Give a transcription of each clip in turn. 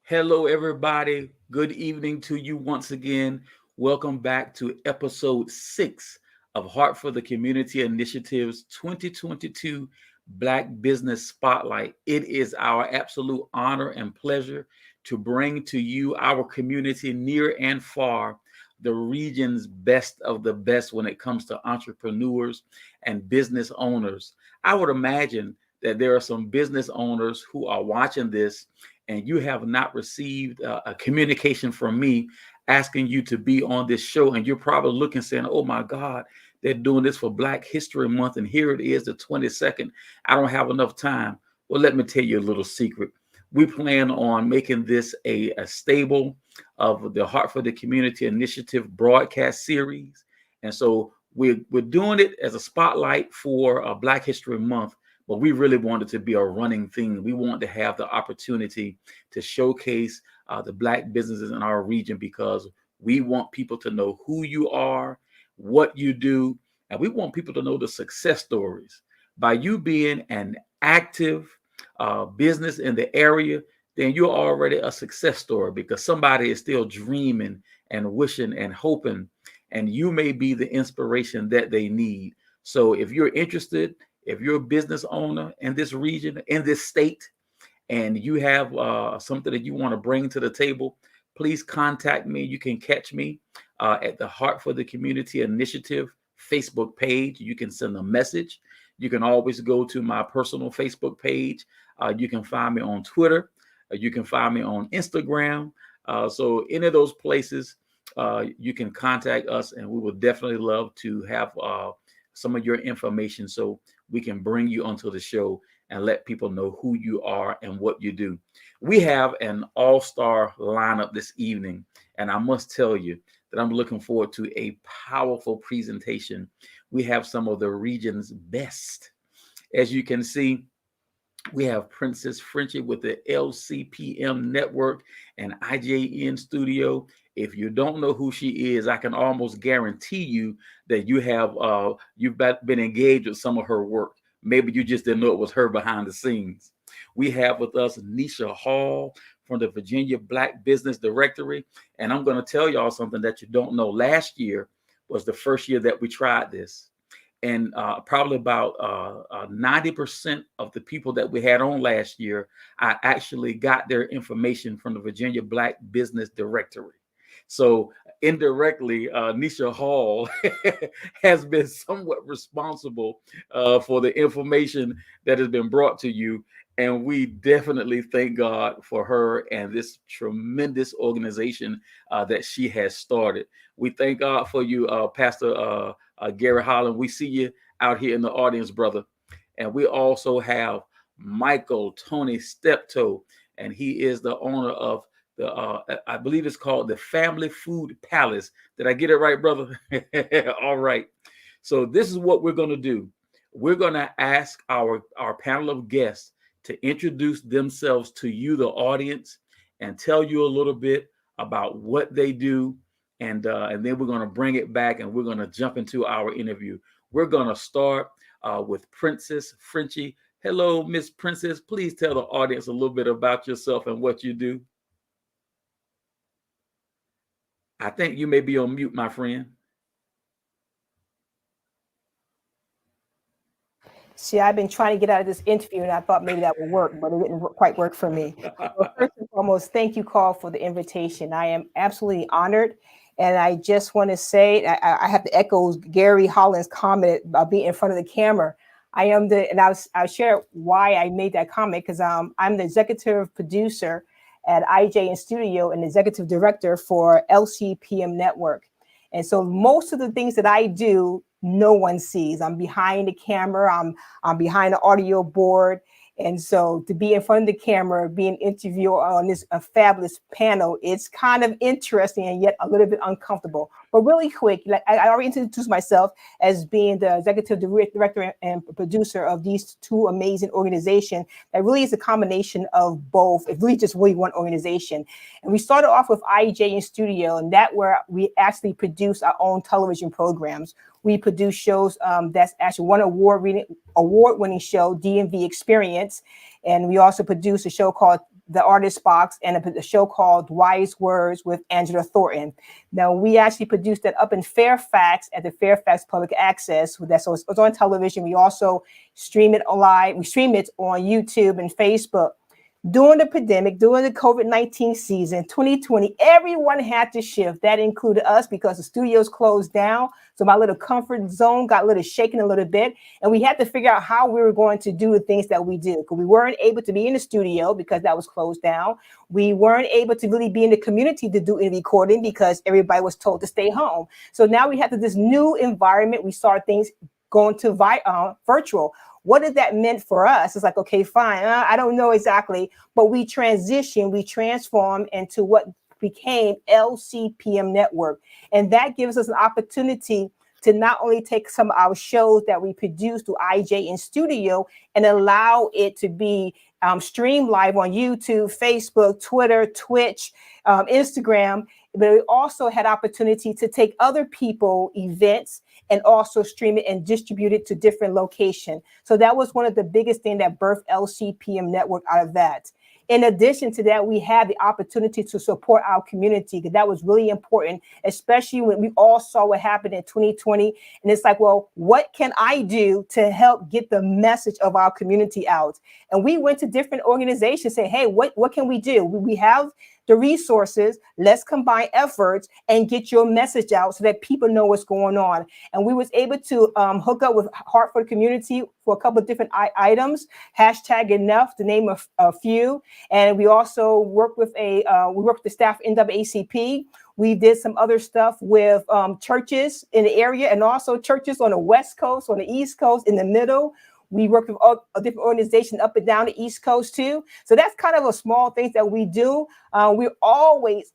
Hello, everybody. Good evening to you once again. Welcome back to episode 6 of Heart for the Community Initiative's 2022 Black Business Spotlight. It is our absolute honor and pleasure to bring to you, our community near and far, the region's best of the best when it comes to entrepreneurs and business owners. I would imagine that there are some business owners who are watching this and you have not received a communication from me asking you to be on this show, and you're probably looking saying, oh my God, they're doing this for Black History Month, and here it is, the 22nd. I don't have enough time. Well, let me tell you a little secret. We plan on making this a staple of the Heart for the Community Initiative broadcast series. And so we're doing it as a spotlight for Black History Month, but we really want it to be a running thing. We want to have the opportunity to showcase the Black businesses in our region, because we want people to know who you are, what you do, and we want people to know the success stories. By you being an active business in the area, then you're already a success story, because somebody is still dreaming and wishing and hoping, and you may be the inspiration that they need. So if you're interested, if you're a business owner in this region, in this state, and you have something that you want to bring to the table, please contact me. You can catch me at the Heart for the Community Initiative Facebook page. You can send a message. You can always go to my personal Facebook page. You can find me on Twitter. You can find me on Instagram. So any of those places, you can contact us, and we would definitely love to have some of your information so we can bring you onto the show and let people know who you are and what you do. We have an all-star lineup this evening, and I must tell you that I'm looking forward to a powerful presentation. We have some of the region's best. As you can see, we have Princess Frenchie with the LCPM Network and IJN Studio. If you don't know who she is, I can almost guarantee you that you've been engaged with some of her work. Maybe you just didn't know it was her behind the scenes. We have with us Nisha Hall from the Virginia Black Business Directory. And I'm going to tell y'all something that you don't know. Last year was the first year that we tried this. And probably about 90% of the people that we had on last year, I actually got their information from the Virginia Black Business Directory. So indirectly, Nisha Hall has been somewhat responsible for the information that has been brought to you. And we definitely thank God for her and this tremendous organization that she has started. We thank God for you, Pastor Gary Holland. We see you out here in the audience, brother. And we also have Michael Tony Steptoe, and he is the owner of I believe it's called the Family Food Palace. Did I get it right, brother? All right. So this is what we're going to do. We're going to ask our panel of guests to introduce themselves to you, the audience, and tell you a little bit about what they do. And then we're going to bring it back, and we're going to jump into our interview. We're going to start with Princess Frenchie. Hello, Miss Princess. Please tell the audience a little bit about yourself and what you do. I think you may be on mute, my friend. See, I've been trying to get out of this interview, and I thought maybe that would work, but it didn't quite work for me. Well, first and foremost, thank you, Carl, for the invitation. I am absolutely honored. And I just want to say, I have to echo Gary Holland's comment about being in front of the camera. I'll share why I made that comment, because I'm the executive producer at IJN Studio and executive director for LCPM Network. And so most of the things that I do, no one sees. I'm behind the camera, I'm behind the audio board. And so to be in front of the camera, being interviewed on this fabulous panel, it's kind of interesting and yet a little bit uncomfortable. But really quick, like I already introduced myself as being the executive director and producer of these two amazing organizations. That really is a combination of both. It's really just really one organization. And we started off with IJN Studio, and that where we actually produce our own television programs. We produce shows that's actually one award-winning show, DMV Experience. And we also produce a show called the Artist Box and a show called Wise Words with Angela Thornton. Now, we actually produced that up in Fairfax at the Fairfax Public Access. So it's on television. We also stream it live. We stream it on YouTube and Facebook. During the pandemic, during the COVID-19 season, 2020, everyone had to shift. That included us because the studios closed down. So my little comfort zone got a little shaken a little bit. And we had to figure out how we were going to do the things that we do. Because we weren't able to be in the studio because that was closed down. We weren't able to really be in the community to do any recording because everybody was told to stay home. So now we had this new environment. We saw things going to virtual. What did that mean for us? It's like, okay, fine. I don't know exactly, but we transformed into what became LCPM Network. And that gives us an opportunity to not only take some of our shows that we produce through IJ in studio and allow it to be streamed live on YouTube, Facebook, Twitter, Twitch, Instagram, but we also had opportunity to take other people events and also stream it and distribute it to different locations. So that was one of the biggest things that birthed LCPM Network out of that. In addition to that, we had the opportunity to support our community because that was really important, especially when we all saw what happened in 2020. And it's like, well, what can I do to help get the message of our community out? And we went to different organizations saying, hey, what can we do? We have the resources. Let's combine efforts and get your message out so that people know what's going on. And we was able to hook up with Heart for the Community for a couple of different items, hashtag enough to name a few. And we also work with the staff NAACP. We did some other stuff with churches in the area and also churches on the West Coast, on the East Coast, in the middle. We work with a different organization up and down the East Coast too. So that's kind of a small thing that we do. We're always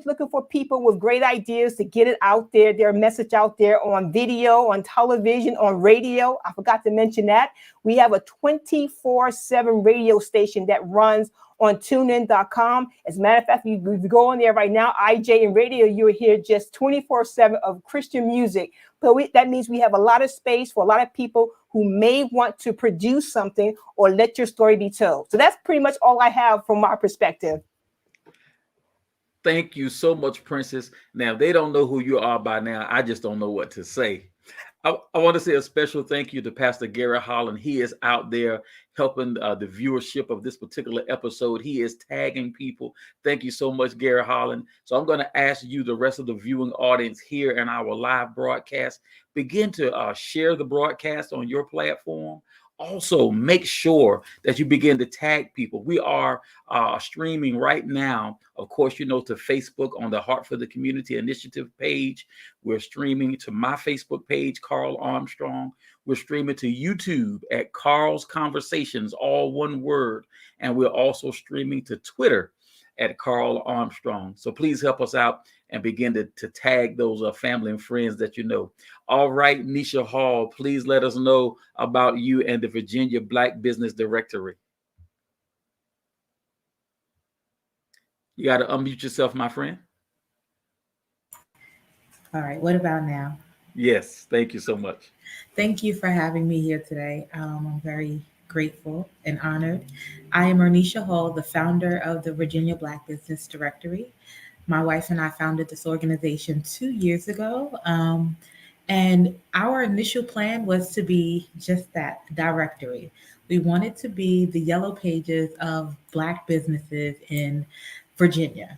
looking for people with great ideas to get it out there, their message out there on video, on television, on radio. I forgot to mention that. We have a 24/7 radio station that runs on tunein.com. As a matter of fact, if you go on there right now, IJ and radio, you'll hear just 24/7 of Christian music. But that means we have a lot of space for a lot of people who may want to produce something or let your story be told. So that's pretty much all I have from my perspective. Thank you so much, Princess. Now, if they don't know who you are by now, I just don't know what to say. I want to say a special thank you to Pastor Gary Holland. He is out there helping the viewership of this particular episode. He is tagging people. Thank you so much, Gary Holland. So I'm going to ask you, the rest of the viewing audience here in our live broadcast, begin to share the broadcast on your platform. Also, make sure that you begin to tag people. We are streaming right now, of course, to Facebook on the Heart for the Community Initiative page. We're streaming to my Facebook page, Carl Armstrong. We're streaming to YouTube at Carl's Conversations, all one word. And we're also streaming to Twitter at Carl Armstrong. So please help us out and begin to tag those family and friends that you know. All right, Nisha Hall, please let us know about you and the Virginia Black Business Directory. You got to unmute yourself, my friend. All right, what about now? Yes, thank you so much. Thank you for having me here today. I'm very grateful and honored. I am Ernisha Hall, the founder of the Virginia Black Business Directory. My wife and I founded this organization 2 years ago. And our initial plan was to be just that, directory. We wanted to be the yellow pages of Black businesses in Virginia.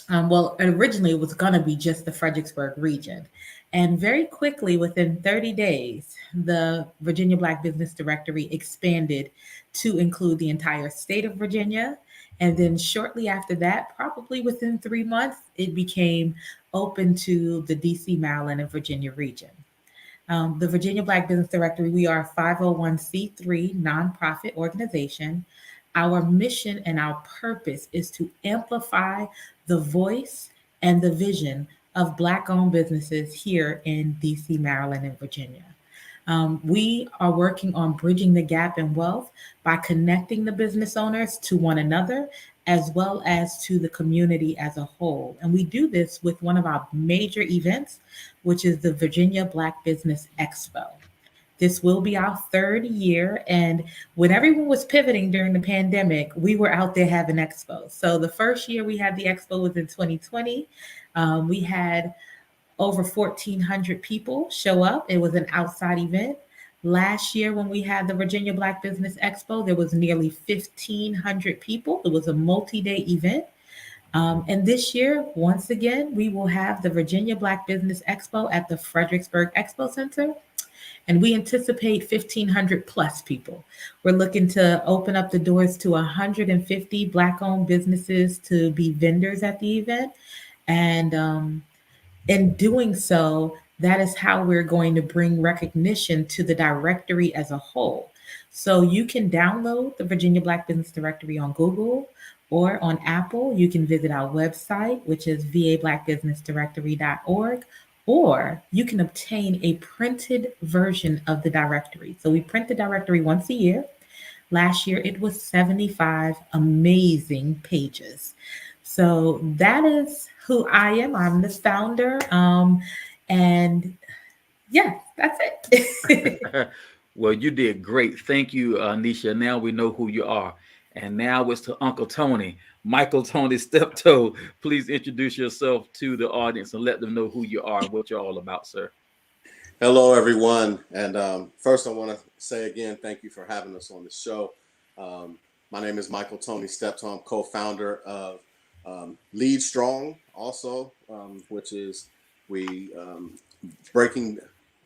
Well, originally it was going to be just the Fredericksburg region. And very quickly, within 30 days, the Virginia Black Business Directory expanded to include the entire state of Virginia. And then shortly after that, probably within 3 months, it became open to the DC, Maryland, and Virginia region. The Virginia Black Business Directory, we are a 501c3 nonprofit organization. Our mission and our purpose is to amplify the voice and the vision of Black-owned businesses here in DC, Maryland, and Virginia. We are working on bridging the gap in wealth by connecting the business owners to one another, as well as to the community as a whole. And we do this with one of our major events, which is the Virginia Black Business Expo. This will be our third year. And when everyone was pivoting during the pandemic, we were out there having expos. So the first year we had the expo was in 2020. We had over 1,400 people show up. It was an outside event. Last year, when we had the Virginia Black Business Expo, there was nearly 1,500 people. It was a multi-day event. And this year, once again, we will have the Virginia Black Business Expo at the Fredericksburg Expo Center. And we anticipate 1,500 plus people. We're looking to open up the doors to 150 Black-owned businesses to be vendors at the event. And in doing so, that is how we're going to bring recognition to the directory as a whole. So you can download the Virginia Black Business Directory on Google or on Apple. You can visit our website, which is vablackbusinessdirectory.org, or you can obtain a printed version of the directory. So we print the directory once a year. Last year, it was 75 amazing pages. So that is who I am. I'm the founder. And yeah, that's it. Well, you did great. Thank you, Nisha. Now we know who you are. And now it's to Uncle Tony, Michael Tony Steptoe. Please introduce yourself to the audience and let them know who you are and what you're all about, sir. Hello, everyone. And first, I want to say again, thank you for having us on the show. My name is Michael Tony Steptoe. I'm co-founder of Lead Strong, also, which is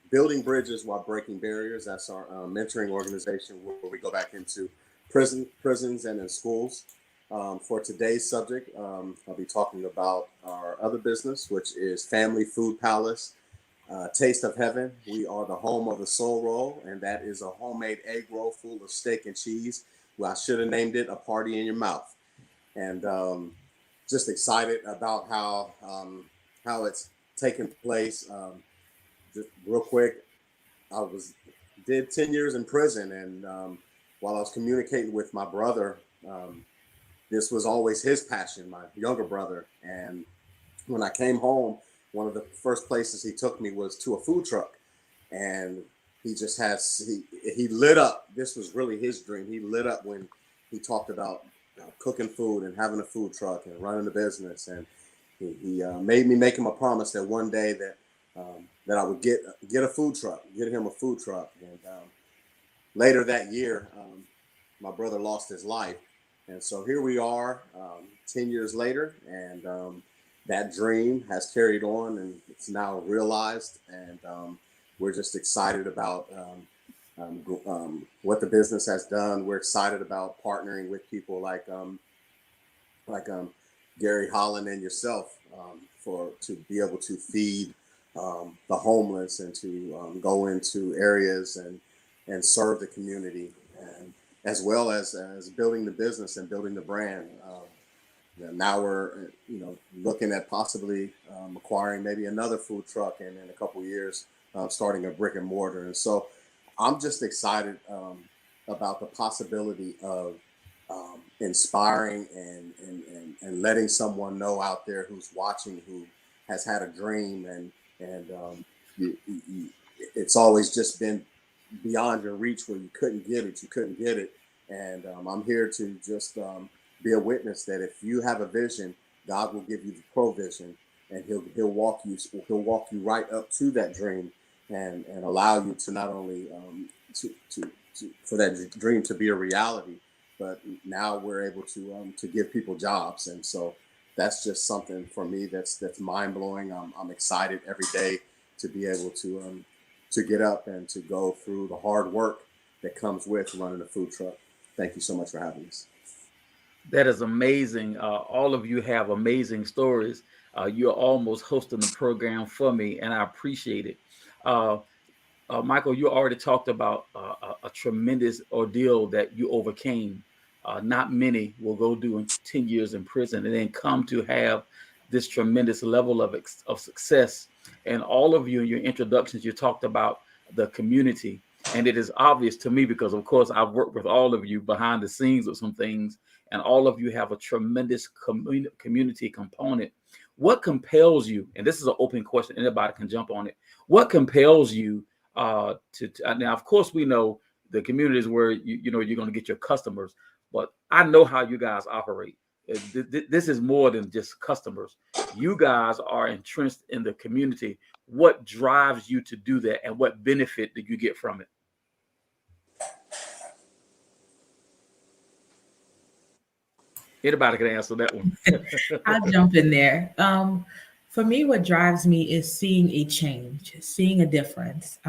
building bridges while breaking barriers. That's our mentoring organization where we go back into prisons and in schools. For today's subject, I'll be talking about our other business, which is Family Food Palace, Taste of Heaven. We are the home of the soul roll, and that is a homemade egg roll full of steak and cheese. Well, I should have named it A Party in Your Mouth. And just excited about how it's taking place. Just real quick, did 10 years in prison, and while I was communicating with my brother, this was always his passion, my younger brother. And when I came home, one of the first places he took me was to a food truck, and he lit up. This was really his dream. He lit up when he talked about cooking food and having a food truck and running a business. And he made me make him a promise that one day that I would get a food truck, get him a food truck. And later that year, my brother lost his life. And so here we are 10 years later, and that dream has carried on, and it's now realized. And we're just excited about what the business has done. We're excited about partnering with people like Gary Holland and yourself to be able to feed the homeless and to go into areas and serve the community, and as well as building the business and building the brand. Now we're looking at possibly acquiring maybe another food truck, and in a couple of years starting a brick and mortar. And so I'm just excited about the possibility of inspiring and letting someone know out there who's watching, who has had a dream, and it's always just been beyond your reach, where you couldn't get it. And I'm here to just be a witness that if you have a vision, God will give you the provision, and he'll walk you right up to that dream, and allow you to not only for that dream to be a reality, but now we're able to give people jobs. And so that's just something for me that's mind blowing. I'm excited every day to be able to get up and to go through the hard work that comes with running a food truck. Thank you so much for having us. That is amazing. All of you have amazing stories. You're almost hosting the program for me, and I appreciate it. Michael, you already talked about a tremendous ordeal that you overcame. Not many will go do 10 years in prison and then come to have this tremendous level of success. And all of you in your introductions, you talked about the community. And it is obvious to me because, of course, I've worked with all of you behind the scenes with some things, and all of you have a tremendous community component. What compels you, and this is an open question, anybody can jump on it. What compels you Now, of course, we know the communities where you know you're going to get your customers, but I know how you guys operate. This is more than just customers. You guys are entrenched in the community. What drives you to do that, and what benefit do you get from it? Anybody can answer that one. I'll jump in there. For me, what drives me is seeing a change, seeing a difference,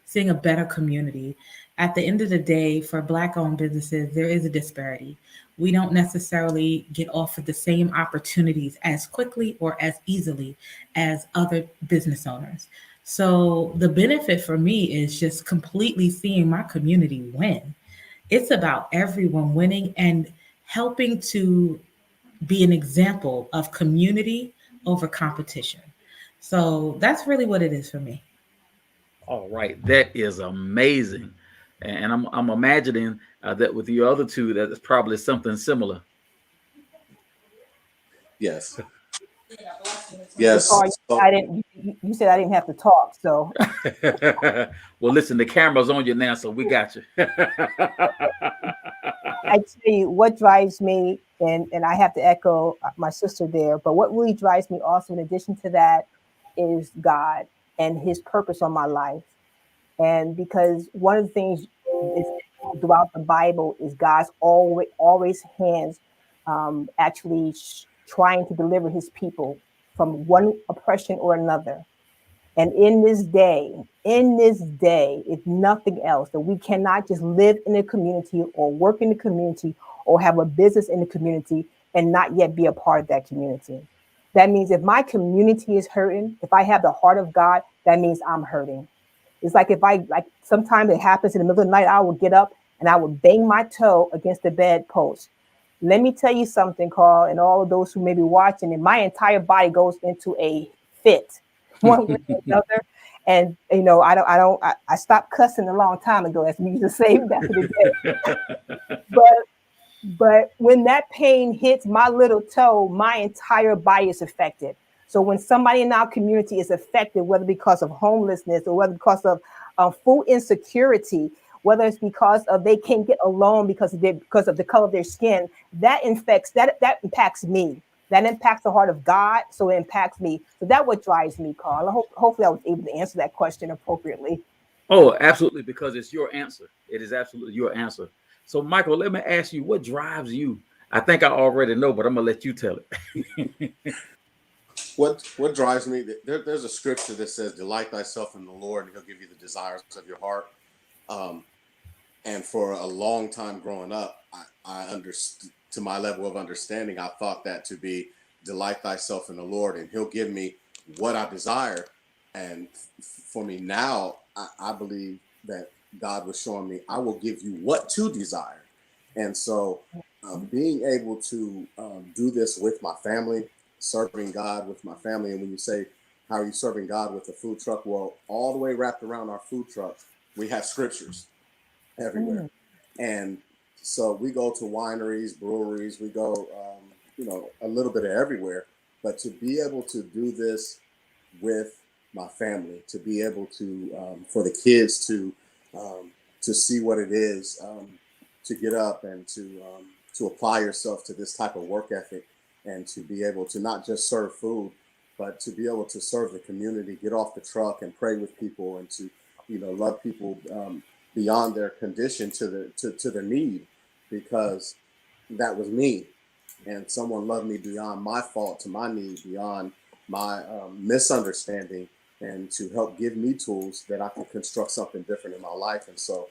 seeing a better community. At the end of the day, for Black owned businesses, there is a disparity. We don't necessarily get offered the same opportunities as quickly or as easily as other business owners. So the benefit for me is just completely seeing my community win. It's about everyone winning and helping to be an example of community over competition. So that's really what it is for me. All right, that is amazing, and I'm imagining that with the other two, that is probably something similar. Yes. So, Yes. Carl, So, I didn't. You said I didn't have to talk, so Well, listen, the camera's on you now, so we got you. I tell you what drives me, and I have to echo my sister there. But what really drives me also, in addition to that, is God and His purpose on my life. And because one of the things is throughout the Bible is God's always hands actually trying to deliver His people from one oppression or another. And in this day, if nothing else, that we cannot just live in a community or work in the community or have a business in the community and not yet be a part of that community. That means if my community is hurting, if I have the heart of God, that means I'm hurting. It's like if I like sometimes it happens in the middle of the night, I will get up and I will bang my toe against the bedpost. Let me tell you something, Carl, and all of those who may be watching, and my entire body goes into a fit, one way or another. And you know, I stopped cussing a long time ago, as we used to say back in the day. But when that pain hits my little toe, my entire body is affected. So when somebody in our community is affected, whether because of homelessness or whether because of food insecurity, whether it's because of they can't get a loan because of the color of their skin, that impacts me. That impacts the heart of God, so it impacts me. So that's what drives me, Carl. Hopefully I was able to answer that question appropriately. Oh, absolutely, because it's your answer. It is absolutely your answer. So, Michael, let me ask you, what drives you? I think I already know, but I'm gonna let you tell it. what drives me? There's a scripture that says, "Delight thyself in the Lord, and He'll give you the desires of your heart." Um, and for a long time growing up, I understood, to my level of understanding, I thought that to be delight thyself in the Lord, and He'll give me what I desire. And for me now, I believe that God was showing me, I will give you what to desire. And so, being able to do this with my family, serving God with my family, and when you say, how are you serving God with a food truck? Well, all the way wrapped around our food truck, we have scriptures everywhere. And so we go to wineries, breweries, we go, a little bit of everywhere. But to be able to do this with my family, to be able to, for the kids to see what it is, to get up and to apply yourself to this type of work ethic, and to be able to not just serve food, but to be able to serve the community, get off the truck and pray with people, and to, love people beyond their condition to their need, because that was me. And someone loved me beyond my fault, to my need, beyond my misunderstanding, and to help give me tools that I can construct something different in my life. And so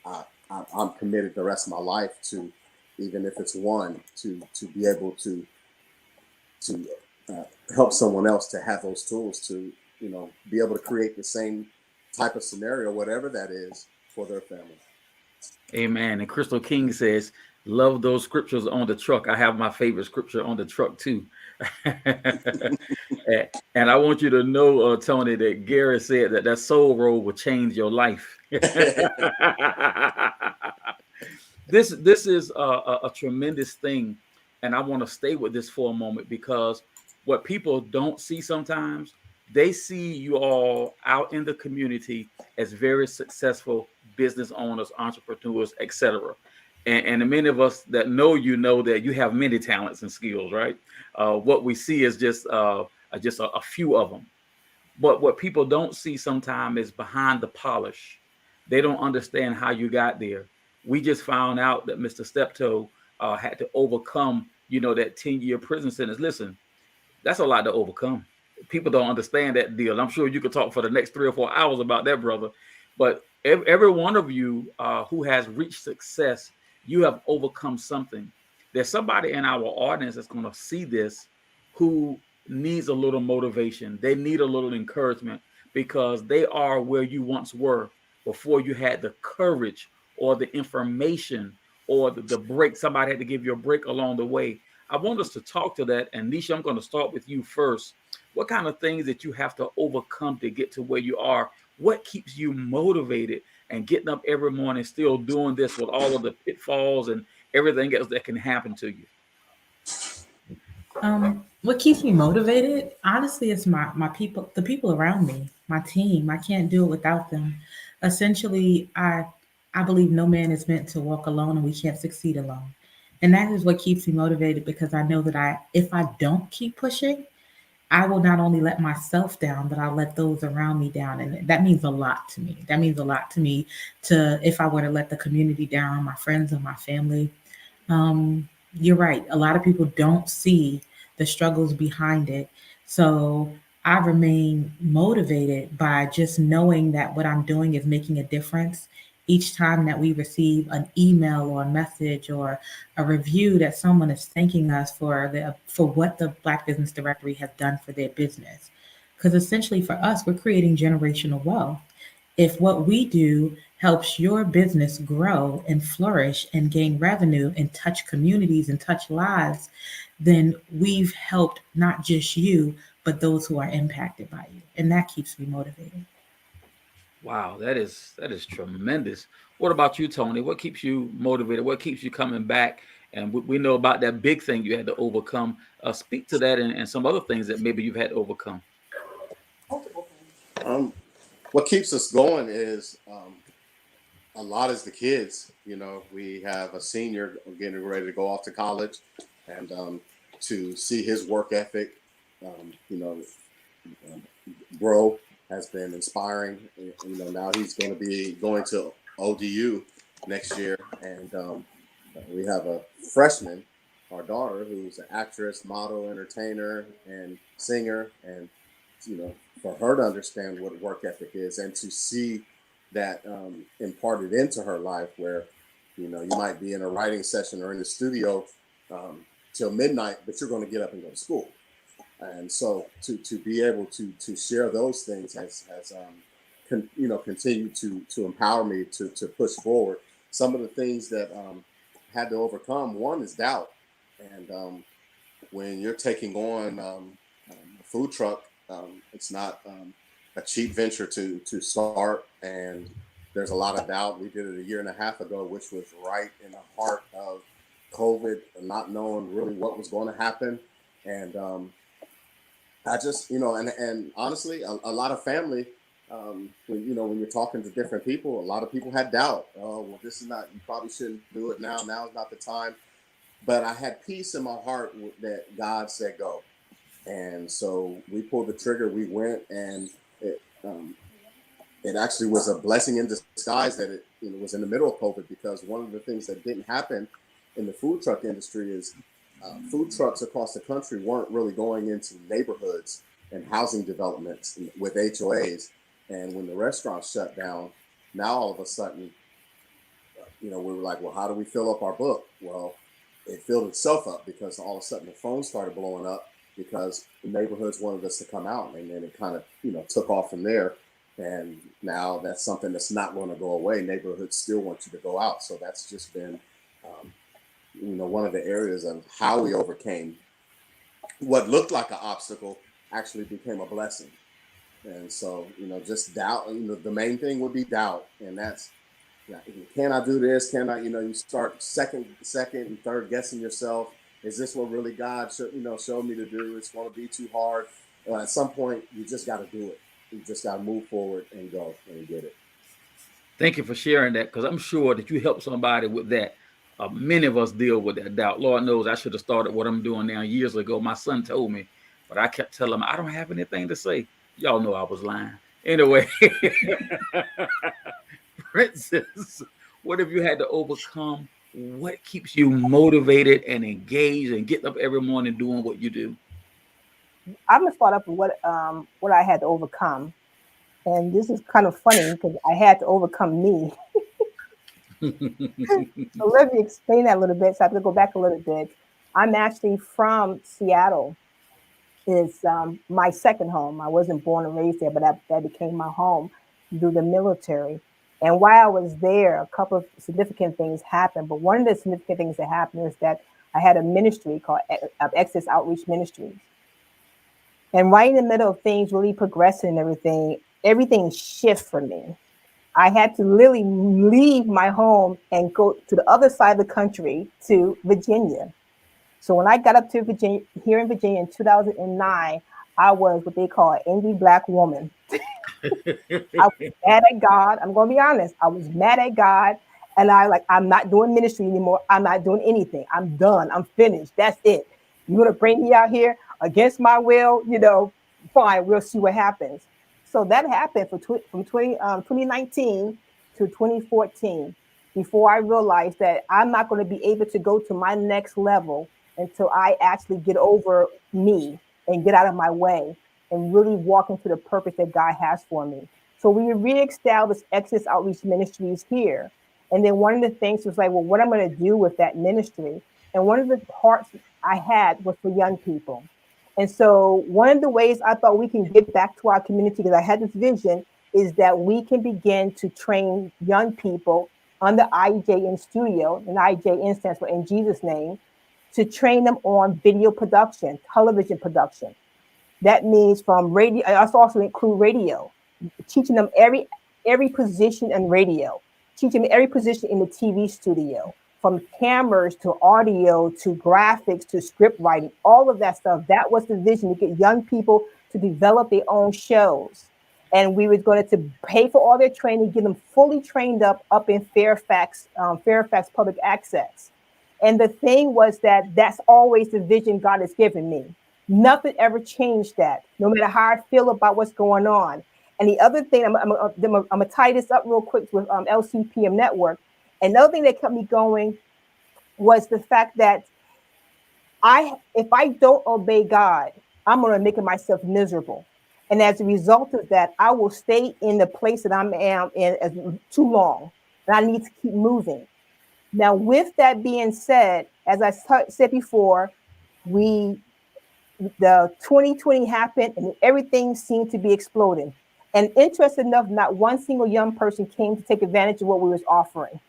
I'm committed the rest of my life to, even if it's one, to be able to help someone else to have those tools to, be able to create the same type of scenario, whatever that is, for their family. Amen. And Crystal King says, love those scriptures on the truck. I have my favorite scripture on the truck too. And I want you to know, Tony, that Gary said that soul roll will change your life. This is a tremendous thing. And I want to stay with this for a moment, because what people don't see sometimes, They see you all out in the community as very successful business owners, entrepreneurs, etc. And many of us that know that you have many talents and skills, right? What we see is just a few of them. But what people don't see sometimes is behind the polish. They don't understand how you got there. We just found out that Mr. Steptoe had to overcome, that 10-year prison sentence. Listen, that's a lot to overcome. People don't understand that deal. I'm sure you could talk for the next 3 or 4 hours about that, brother. But every one of you who has reached success, you have overcome something. There's somebody in our audience that's going to see this who needs a little motivation. They need a little encouragement because they are where you once were before you had the courage or the information or the break. Somebody had to give you a break along the way. I want us to talk to that. And Nisha, I'm going to start with you first. What kind of things that you have to overcome to get to where you are? What keeps you motivated and getting up every morning, still doing this with all of the pitfalls and everything else that can happen to you? What keeps me motivated, honestly, is my people, the people around me, my team. I can't do it without them. Essentially, I believe no man is meant to walk alone, and we can't succeed alone. And that is what keeps me motivated because I know that if I don't keep pushing, I will not only let myself down, but I'll let those around me down. And that means a lot to me. That means a lot to me to if I were to let the community down, my friends and my family. You're right. A lot of people don't see the struggles behind it. So I remain motivated by just knowing that what I'm doing is making a difference. Each time that we receive an email or a message or a review that someone is thanking us for what the Black Business Directory has done for their business. Because essentially for us, we're creating generational wealth. If what we do helps your business grow and flourish and gain revenue and touch communities and touch lives, then we've helped not just you, but those who are impacted by you. And that keeps me motivated. Wow, that is tremendous. What about you, Tony? What keeps you motivated? What keeps you coming back? And we know about that big thing you had to overcome. Speak to that and some other things that maybe you've had to overcome. Um, what keeps us going is a lot is the kids. We have a senior getting ready to go off to college, and to see his work ethic, um, you know, um, grow has been inspiring. Now he's going to be going to ODU next year, and we have a freshman, our daughter, who's an actress, model, entertainer, and singer, and for her to understand what work ethic is and to see that imparted into her life, where you might be in a writing session or in the studio till midnight, but you're going to get up and go to school. And so to be able to share those things has continued to empower me to push forward. Some of the things that had to overcome, one is doubt. And when you're taking on a food truck, it's not a cheap venture to start, and there's a lot of doubt. We did it a year and a half ago, which was right in the heart of COVID, not knowing really what was going to happen. And I just, and honestly, a lot of family, when you're talking to different people, a lot of people had doubt. Oh, well, this is not, you probably shouldn't do it now. Now is not the time. But I had peace in my heart that God said go. And so we pulled the trigger, we went, and it actually was a blessing in disguise that it was in the middle of COVID, because one of the things that didn't happen in the food truck industry is food trucks across the country weren't really going into neighborhoods and housing developments with HOAs. And when the restaurants shut down, now all of a sudden, we were like, well, how do we fill up our book? Well, it filled itself up because all of a sudden the phone started blowing up because the neighborhoods wanted us to come out, and then it kind of, took off from there. And now that's something that's not going to go away. Neighborhoods still want you to go out. So that's just been, one of the areas of how we overcame what looked like an obstacle actually became a blessing. And so, just doubt, the main thing would be doubt. And that's, can I do this? Can I, you start second and third guessing yourself. Is this what really God showed me to do? It's going to be too hard. At some point, you just got to do it. You just got to move forward and go and get it. Thank you for sharing that, because I'm sure that you help somebody with that. Many of us deal with that doubt. Lord knows I should have started what I'm doing now years ago. My son told me, but I kept telling him I don't have anything to say. Y'all know I was lying. Anyway, Princess, what have you had to overcome? What keeps you motivated and engaged and getting up every morning doing what you do? I'm gonna start up with what I had to overcome, and this is kind of funny because I had to overcome me. So let me explain that a little bit. So I have to go back a little bit. I'm actually from Seattle. It's my second home. I wasn't born and raised there, but that became my home through the military. And while I was there, a couple of significant things happened. But one of the significant things that happened is that I had a ministry called Access Outreach Ministries. And right in the middle of things really progressing and everything shifted for me. I had to literally leave my home and go to the other side of the country to Virginia. So when I got up to Virginia, here in Virginia in 2009, I was what they call an angry Black woman. I was mad at God. I'm going to be honest. I was mad at God. And I'm not doing ministry anymore. I'm not doing anything. I'm done. I'm finished. That's it. You're going to bring me out here against my will, fine. We'll see what happens. So that happened from 2019 to 2014 before I realized that I'm not going to be able to go to my next level until I actually get over me and get out of my way and really walk into the purpose that God has for me. So we reestablished Exodus Outreach Ministries here. And then one of the things was like, well, what I'm going to do with that ministry? And one of the parts I had was for young people. And so one of the ways I thought we can give back to our community, because I had this vision, is that we can begin to train young people under IJ in studio, and IJ stands for In Jesus' Name, to train them on video production, television production. That means from radio. I also include radio, teaching them every position in radio, teaching them every position in the TV studio, from cameras to audio to graphics to script writing, all of that stuff. That was the vision, to get young people to develop their own shows. And we were going to pay for all their training, get them fully trained up in Fairfax Public Access. And the thing was that that's always the vision God has given me. Nothing ever changed that, no matter how I feel about what's going on. And the other thing, I'm going to tie this up real quick with LCPM Network. Another thing that kept me going was the fact that if I don't obey God, I'm going to make myself miserable. And as a result of that, I will stay in the place that I am in too long. And I need to keep moving. Now, with that being said, as I said before, the 2020 happened and everything seemed to be exploding. And interesting enough, not one single young person came to take advantage of what we was offering.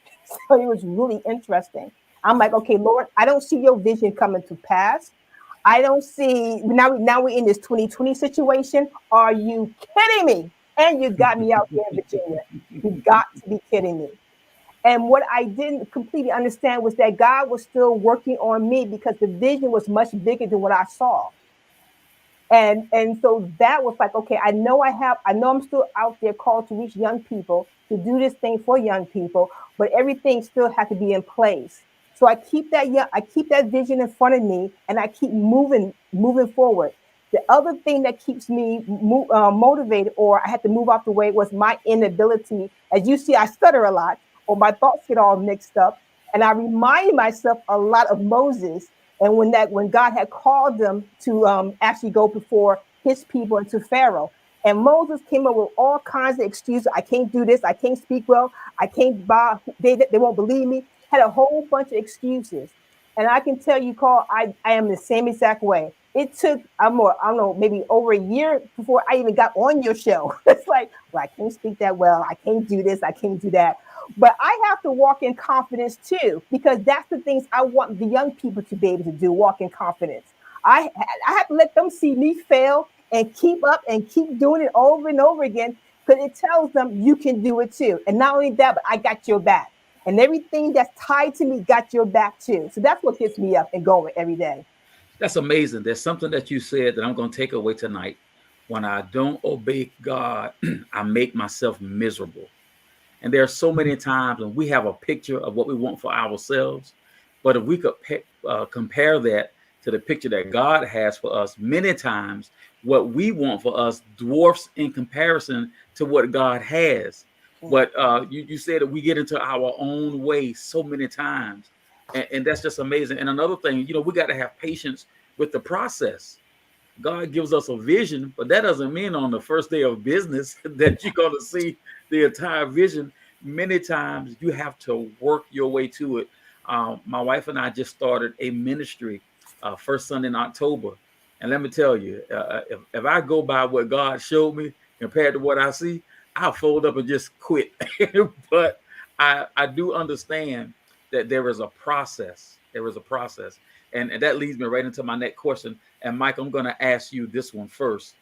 So it was really interesting. I'm like, okay, Lord, I don't see your vision coming to pass. I don't see, now we're in this 2020 situation. Are you kidding me? And you got me out here in Virginia. You got to be kidding me. And what I didn't completely understand was that God was still working on me, because the vision was much bigger than what I saw. And so that was like, okay, I know I'm still out there called to reach young people, to do this thing for young people, but everything still had to be in place. So I keep that vision in front of me, and I keep moving forward. The other thing that keeps me motivated, or I had to move out the way, was my inability. As you see, I stutter a lot, or my thoughts get all mixed up. And I remind myself a lot of Moses, and when God had called them to actually go before his people and to Pharaoh. And Moses came up with all kinds of excuses. I can't do this. I can't speak well. I can't bow. They won't believe me. Had a whole bunch of excuses. And I can tell you, Carl, I am the same exact way. It took, I don't know, maybe over a year before I even got on your show. It's like, well, I can't speak that well. I can't do this. I can't do that. But I have to walk in confidence too, because that's the things I want the young people to be able to do, walk in confidence. I have to let them see me fail and keep up and keep doing it over and over again, because it tells them you can do it too. And not only that, but I got your back. And everything that's tied to me got your back too. So that's what gets me up and going every day. That's amazing. There's something that you said that I'm going to take away tonight. When I don't obey God, I make myself miserable. And there are so many times when we have a picture of what we want for ourselves. But if we could compare that to the picture that God has for us, many times what we want for us dwarfs in comparison to what God has. But you said that we get into our own way so many times. And that's just amazing. And another thing, we got to have patience with the process. God gives us a vision, but that doesn't mean on the first day of business that you're going to see the entire vision. Many times you have to work your way to it. My wife and I just started a ministry first Sunday in October. And let me tell you, if I go by what God showed me compared to what I see, I'll fold up and just quit. But I do understand that there is a process. There is a process. And that leads me right into my next question. And Mike, I'm going to ask you this one first.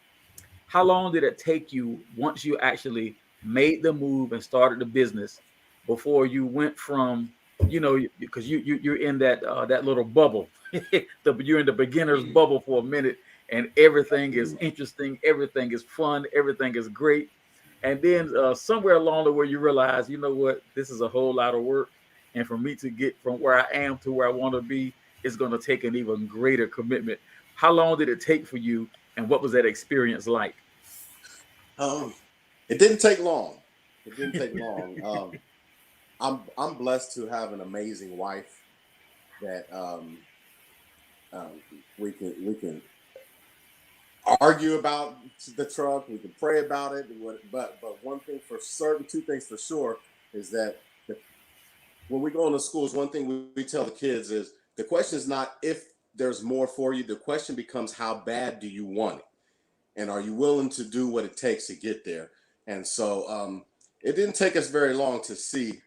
How long did it take you once you actually made the move and started the business before you went from, because you're in that little bubble, you're in the beginner's bubble for a minute, and everything is interesting, everything is fun, everything is great, and then somewhere along the way you realize, you know what, this is a whole lot of work, and for me to get from where I am to where I want to be, it's going to take an even greater commitment. How long did it take for you, and what was that experience like? It didn't take long. It didn't take long. I'm blessed to have an amazing wife that we can argue about the truck. We can pray about it. But one thing for certain, two things for sure, is that when we go into schools, one thing we tell the kids is the question is not if there's more for you. The question becomes how bad do you want it? And are you willing to do what it takes to get there? And so it didn't take us very long to see.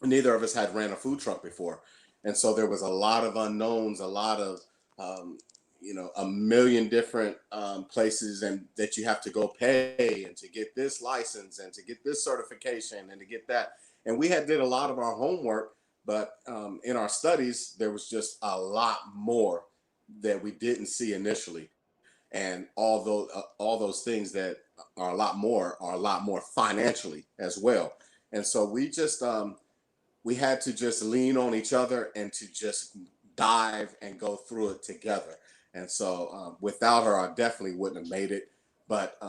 Neither of us had ran a food truck before. And so there was a lot of unknowns, a lot of, a million different places and that you have to go pay and to get this license and to get this certification and to get that. And we did a lot of our homework, but in our studies, there was just a lot more that we didn't see initially. And all those things that are a lot more financially as well. And so we just we had to just lean on each other and to just dive and go through it together. And so without her, I definitely wouldn't have made it. But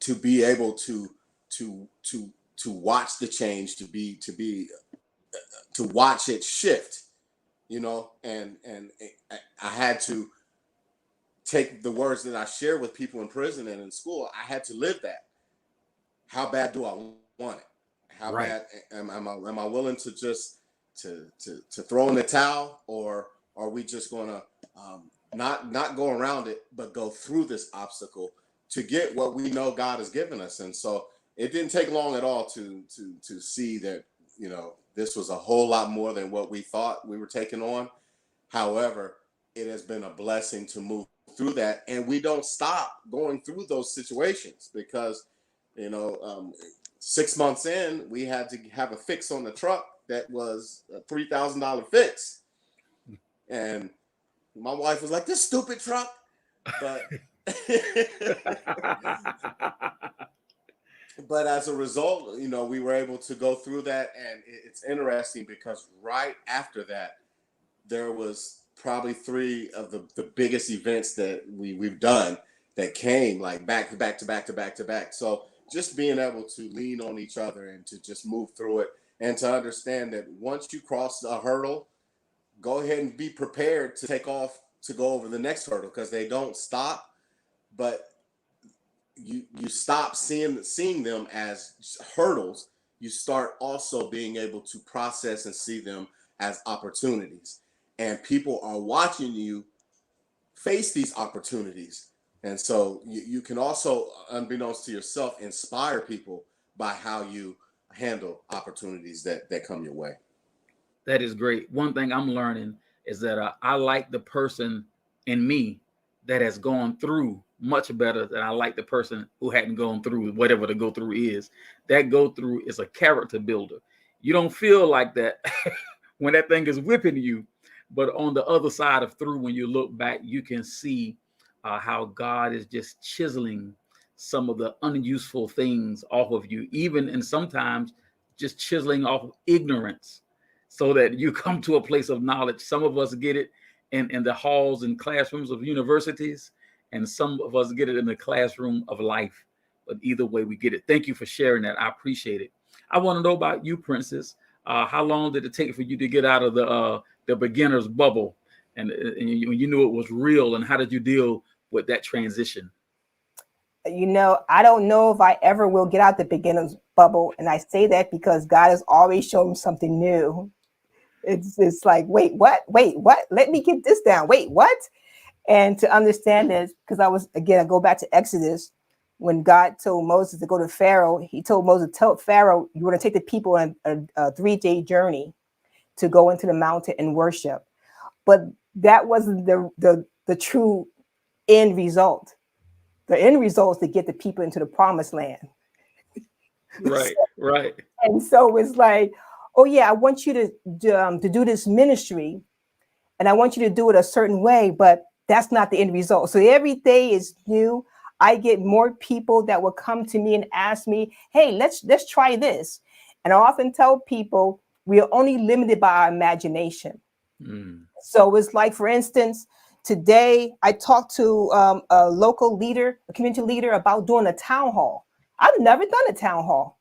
to be able to watch the change, to watch it shift, and I had to take the words that I share with people in prison and in school. I had to live that. How bad do I want it? How bad am I willing to just to throw in the towel, or are we just going to not go around it, but go through this obstacle to get what we know God has given us? And so it didn't take long at all to see that this was a whole lot more than what we thought we were taking on. However, it has been a blessing to move through that, and we don't stop going through those situations because 6 months in, we had to have a fix on the truck that was a $3,000 fix, and my wife was like, "This stupid truck," but but as a result, we were able to go through that, and it's interesting because right after that, there was probably three of the biggest events that we've done that came like back to back to back to back to back. So just being able to lean on each other and to just move through it and to understand that once you cross a hurdle, go ahead and be prepared to take off to go over the next hurdle, because they don't stop, but you stop seeing them as hurdles. You start also being able to process and see them as opportunities. And people are watching you face these opportunities. And so you can also, unbeknownst to yourself, inspire people by how you handle opportunities that come your way. That is great. One thing I'm learning is that I like the person in me that has gone through much better than I like the person who hadn't gone through whatever the go through is. That go through is a character builder. You don't feel like that when that thing is whipping you. But on the other side of through, when you look back, you can see how God is just chiseling some of the unuseful things off of you, even and sometimes just chiseling off ignorance so that you come to a place of knowledge. Some of us get it in the halls and classrooms of universities, and some of us get it in the classroom of life. But either way, we get it. Thank you for sharing that. I appreciate it. I want to know about you, Princess. How long did it take for you to get out of the beginner's bubble, and you knew it was real, and how did you deal with that transition? I don't know if I ever will get out the beginner's bubble. And I say that because God has always shown me something new. It's like, wait, what? Let me get this down. Wait, what? And to understand this, because I go back to Exodus, when God told Moses to go to Pharaoh, he told Moses, tell Pharaoh, you want to take the people on a 3-day journey to go into the mountain and worship. But that wasn't the true end result. The end result is to get the people into the promised land. Right, right. And so it's like, oh yeah, I want you to do this ministry, and I want you to do it a certain way, but that's not the end result. So every day is new. I get more people that will come to me and ask me, hey, let's try this. And I often tell people we are only limited by our imagination. So it's like, for instance, today I talked to a local leader, a community leader, about doing a town hall. I've never done a town hall.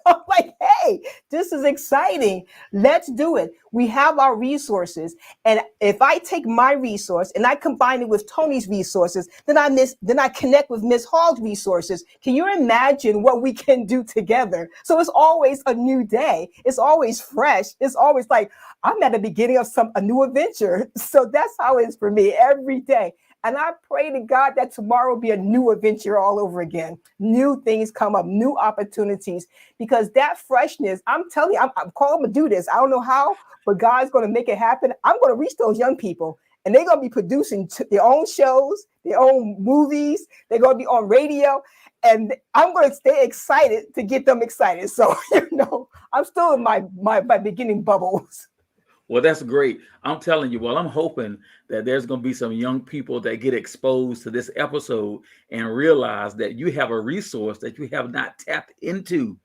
I'm like, hey, this is exciting. Let's do it. We have our resources. And if I take my resource and I combine it with Tony's resources, then I connect with Ms. Hall's resources. Can you imagine what we can do together? So it's always a new day. It's always fresh. It's always like, I'm at the beginning of a new adventure. So that's how it is for me every day. And I pray to God that tomorrow will be a new adventure all over again. New things come up, new opportunities, because that freshness, I'm telling you, I'm calling to do this. I don't know how, but God's going to make it happen. I'm going to reach those young people, and they're going to be producing their own shows, their own movies. They're going to be on radio, and I'm going to stay excited to get them excited. So, I'm still in my beginning bubbles. Well, that's great. I'm telling you, I'm hoping that there's going to be some young people that get exposed to this episode and realize that you have a resource that you have not tapped into.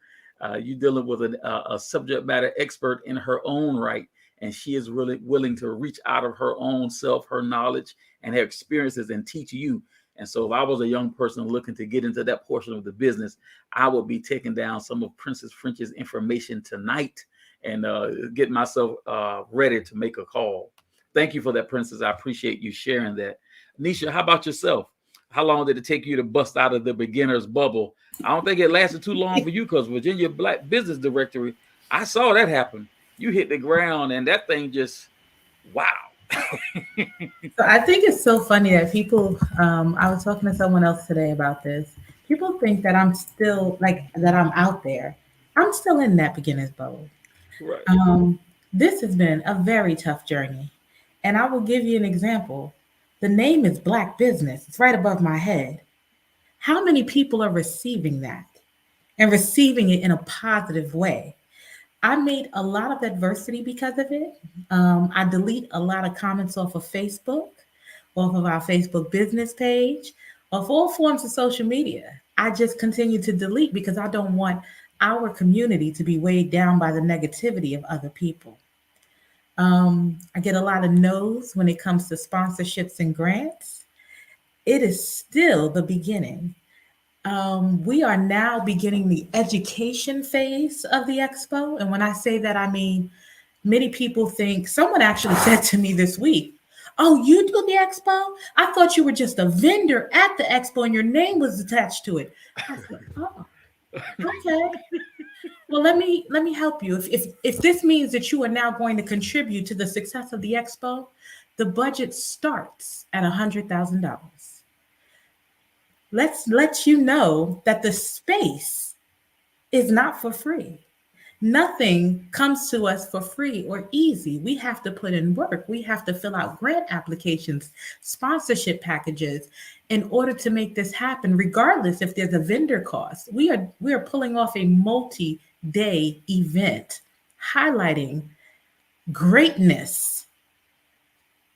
You're dealing with a subject matter expert in her own right, and she is really willing to reach out of her own self, her knowledge, and her experiences, and teach you. And so if I was a young person looking to get into that portion of the business, I would be taking down some of Princess French's information tonight and get myself ready to make a call. Thank you for that, Princess. I appreciate you sharing that. Nisha, how about yourself? How long did it take you to bust out of the beginner's bubble? I don't think it lasted too long for you, because Virginia Black Business Directory, I saw that happen. You hit the ground and that thing just, wow. So I think it's so funny that people, I was talking to someone else today about this. People think that I'm still that I'm out there. I'm still in that beginner's bubble. Right. This has been a very tough journey. And I will give you an example. The name is Black Business. It's right above my head. How many people are receiving that and receiving it in a positive way? I made a lot of adversity because of it. I delete a lot of comments off of Facebook, off of our Facebook business page, of all forms of social media. I just continue to delete because I don't want our community to be weighed down by the negativity of other people. I get a lot of no's when it comes to sponsorships and grants. It is still the beginning. We are now beginning the education phase of the Expo. And when I say that, I mean, many people think, someone actually said to me this week, oh, you do the Expo? I thought you were just a vendor at the Expo and your name was attached to it. I said, oh, okay. Well, let me help you. If this means that you are now going to contribute to the success of the Expo, the budget starts at $100,000. Let's let you know that the space is not for free. Nothing comes to us for free or easy. We have to put in work. We have to fill out grant applications, sponsorship packages in order to make this happen, regardless if there's a vendor cost. We are pulling off a multi-day event highlighting greatness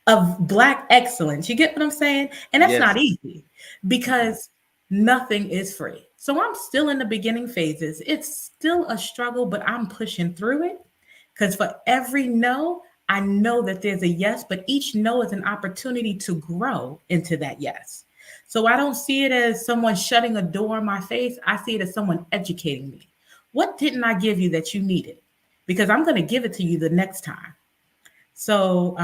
of Black excellence. You get what I'm saying? And that's not Yes. easy because nothing is free. So I'm still in the beginning phases. It's still a struggle, but I'm pushing through it because for every no, I know that there's a yes, but each no is an opportunity to grow into that yes. So I don't see it as someone shutting a door in my face. I see it as someone educating me. What didn't I give you that you needed? Because I'm going to give it to you the next time. So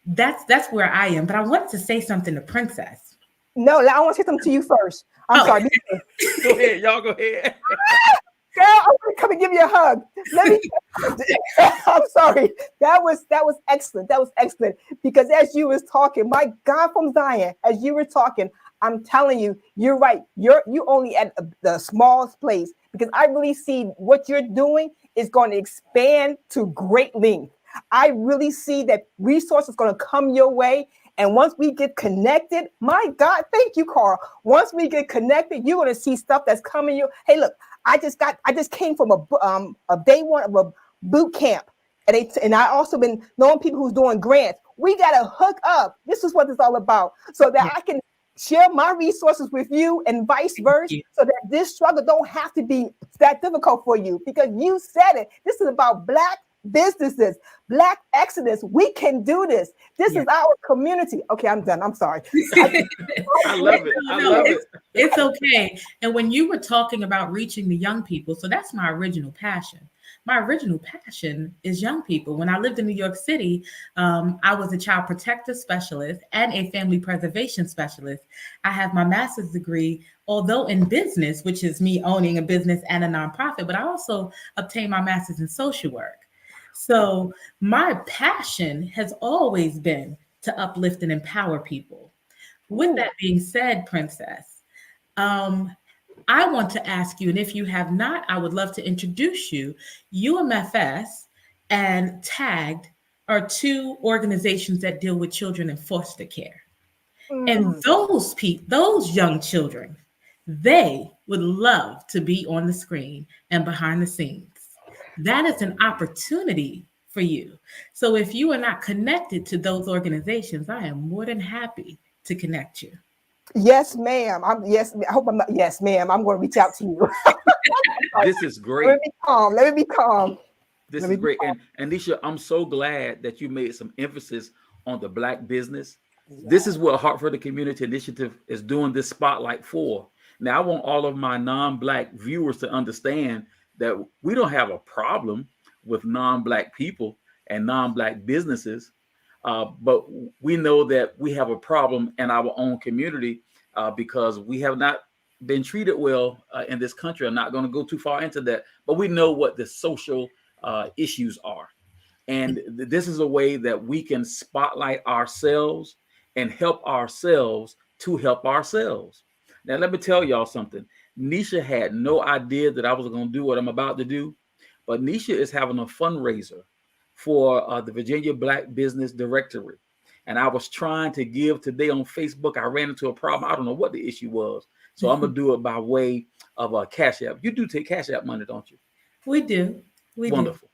that's where I am. But I wanted to say something to Princess. No, I want to say something to you first. I'm sorry. Go ahead, y'all. Go ahead. Girl, I want to come and give you a hug. Let me. I'm sorry. That was excellent. That was excellent. Because as you was talking, my God from Zion, as you were talking, I'm telling you, you're right. You only at the smallest place because I really see what you're doing is going to expand to great length. I really see that resources going to come your way. And once we get connected, my God, thank you, Carl. Once we get connected, you're going to see stuff that's coming you. Hey, look, I just came from a day one of a boot camp. And I also been knowing people who's doing grants. We got to hook up. This is what it's all about. So that I can share my resources with you and vice versa. So that this struggle don't have to be that difficult for you because you said it. This is about Black businesses, Black excellence. We can do this. This is our community. Okay, I'm done. I'm sorry. I love it. I love it. It's okay. And when you were talking about reaching the young people, so that's my original passion. My original passion is young people. When I lived in New York City, I was a child protective specialist and a family preservation specialist. I have my master's degree, although in business, which is me owning a business and a nonprofit, but I also obtained my master's in social work. So my passion has always been to uplift and empower people. With that being said, Princess, I want to ask you, and if you have not, I would love to introduce you. UMFS and TAGGED are two organizations that deal with children in foster care. And those young children, they would love to be on the screen and behind the scenes. That is an opportunity for you. So if you are not connected to those organizations, I am more than happy to connect you. Yes, ma'am. I hope I'm not. Yes, ma'am. I'm going to reach out to you. This is great. Let me be calm. This is great. And Nisha, I'm so glad that you made some emphasis on the Black business. Yeah. This is what Heart for the Community Initiative is doing this spotlight for. Now, I want all of my non-Black viewers to understand that we don't have a problem with non-Black people and non-Black businesses, but we know that we have a problem in our own community because we have not been treated well in this country. I'm not going to go too far into that, but we know what the social issues are. And this is a way that we can spotlight ourselves and help ourselves to help ourselves. Now, let me tell y'all something. Nisha had no idea that I was going to do what I'm about to do, but Nisha is having a fundraiser for the Virginia Black Business Directory. And I was trying to give today on Facebook. I ran into a problem. I don't know what the issue was. So I'm going to do it by way of a Cash App. You do take Cash App money, don't you? We do. Wonderful.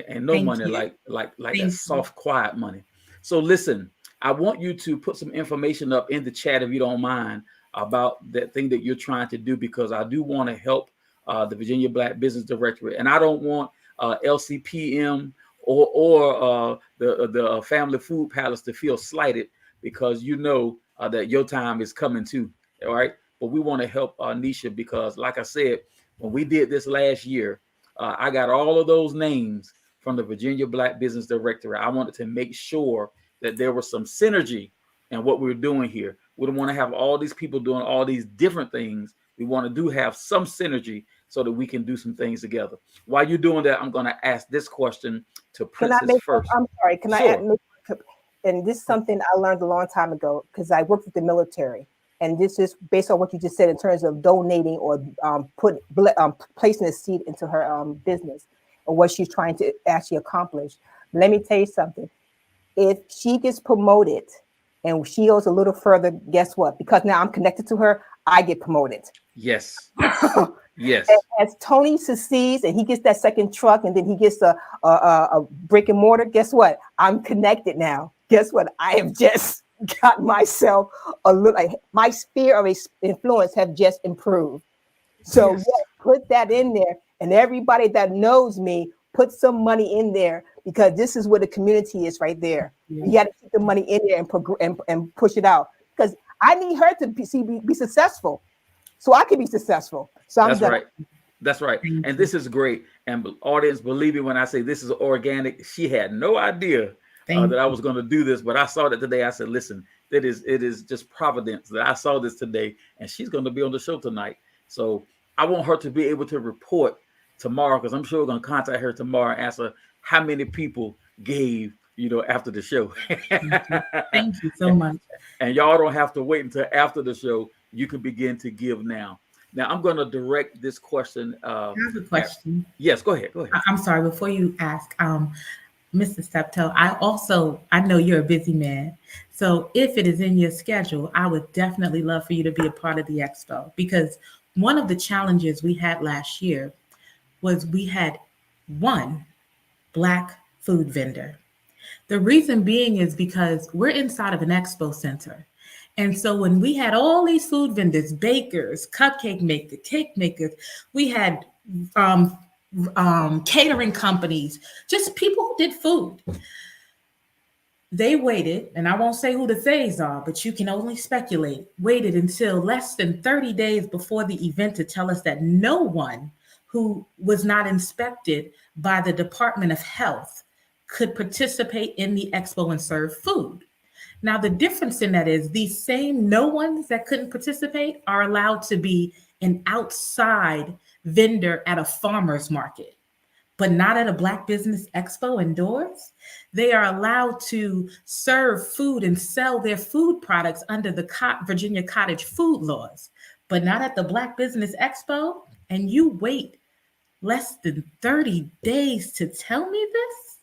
And no money like that soft, quiet money. So listen, I want you to put some information up in the chat if you don't mind about that thing that you're trying to do, because I do want to help the Virginia Black Business Directory. And I don't want LCPM or the Family Food Palace to feel slighted, because you know that your time is coming too. All right. But we want to help Nisha because, like I said, when we did this last year, I got all of those names from the Virginia Black Business Directory. I wanted to make sure that there was some synergy in what we were doing here. We don't want to have all these people doing all these different things. We want to have some synergy so that we can do some things together. While you're doing that, I'm going to ask this question to Princess first. I'm sorry. Can I add? And this is something I learned a long time ago because I worked with the military. And this is based on what you just said in terms of donating or placing a seed into her business or what she's trying to actually accomplish. Let me tell you something. If she gets promoted and she goes a little further, guess what? Because now I'm connected to her, I get promoted. Yes. Yes. As Tony succeeds and he gets that second truck and then he gets a brick and mortar, guess what? I'm connected now. Guess what? I have just got myself a little, like, my sphere of influence have just improved. So Yes. yes, put that in there. And everybody that knows me, put some money in there, because this is where the community is right there. Yeah. You got to keep the money in there and push it out. Because I need her to be successful, so I can be successful. So I'm That's done. right. That's right. Thank And you. this is great. And audience, believe me when I say this is organic. She had no idea Thank that I was going to do this, but I saw that today. I said, listen, it is just providence that I saw this today, and she's going to be on the show tonight. So I want her to be able to report tomorrow, because I'm sure we're going to contact her tomorrow and ask her how many people gave, after the show. Thank you so much. And y'all don't have to wait until after the show. You can begin to give now. Now, I'm going to direct this question. I have a question. Yes, go ahead. Go ahead. I'm sorry, before you ask, Mr. Steptoe, I know you're a busy man. So if it is in your schedule, I would definitely love for you to be a part of the expo, because one of the challenges we had last year was we had one Black food vendor. The reason being is because we're inside of an expo center. And so when we had all these food vendors, bakers, cupcake makers, cake makers, we had catering companies, just people who did food. They waited, and I won't say who the theys are, but you can only speculate, waited until less than 30 days before the event to tell us that no one who was not inspected by the Department of Health could participate in the expo and serve food. Now, the difference in that is these same no ones that couldn't participate are allowed to be an outside vendor at a farmer's market, but not at a Black Business Expo indoors. They are allowed to serve food and sell their food products under the Virginia Cottage food laws, but not at the Black Business Expo. And you wait less than 30 days to tell me this?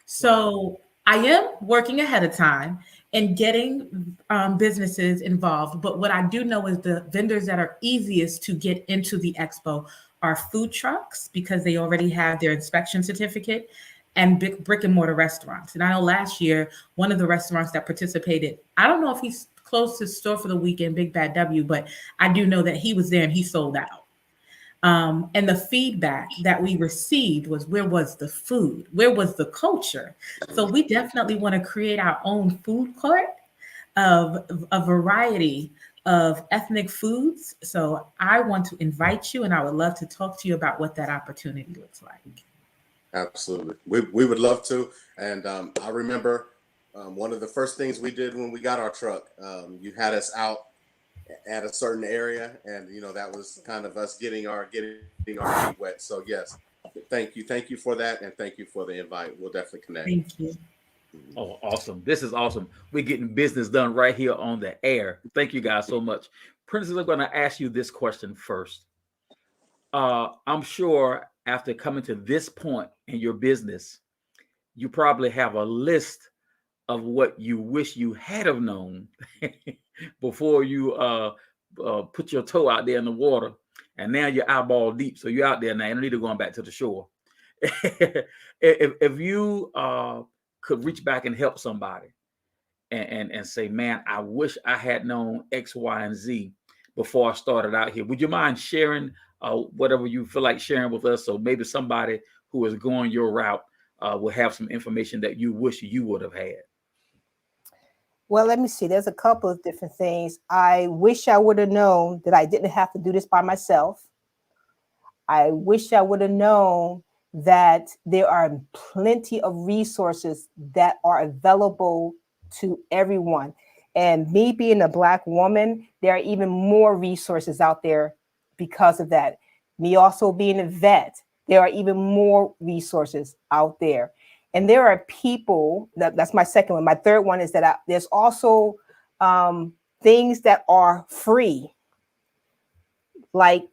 So I am working ahead of time and getting businesses involved. But what I do know is the vendors that are easiest to get into the expo are food trucks, because they already have their inspection certificate, and big brick and mortar restaurants. And I know last year, one of the restaurants that participated, I don't know if he's closed his store for the weekend, Big Bad W, but I do know that he was there and he sold out. And the feedback that we received was, where was the food? Where was the culture? So we definitely want to create our own food court of a variety of ethnic foods. So I want to invite you, and I would love to talk to you about what that opportunity looks like. Absolutely. We would love to. And I remember one of the first things we did when we got our truck, you had us out at a certain area, and that was kind of us getting our feet wet. So yes, thank you for that, and thank you for the invite. We'll definitely connect. Thank you. Oh, awesome. This is awesome. We're getting business done right here on the air. Thank you guys so much. Princess, I'm going to ask you this question first. I'm sure after coming to this point in your business, you probably have a list of what you wish you had have known before you put your toe out there in the water, and now you're eyeball deep. So you're out there now. You don't need to go back to the shore. if you could reach back and help somebody and say, man, I wish I had known X, Y, and Z before I started out here, would you mind sharing whatever you feel like sharing with us? So maybe somebody who is going your route will have some information that you wish you would have had. Well, let me see. There's a couple of different things. I wish I would have known that I didn't have to do this by myself. I wish I would have known that there are plenty of resources that are available to everyone. And me being a Black woman, there are even more resources out there because of that. Me also being a vet, there are even more resources out there. And there are people, that's my second one. My third one is that there's also things that are free. Like,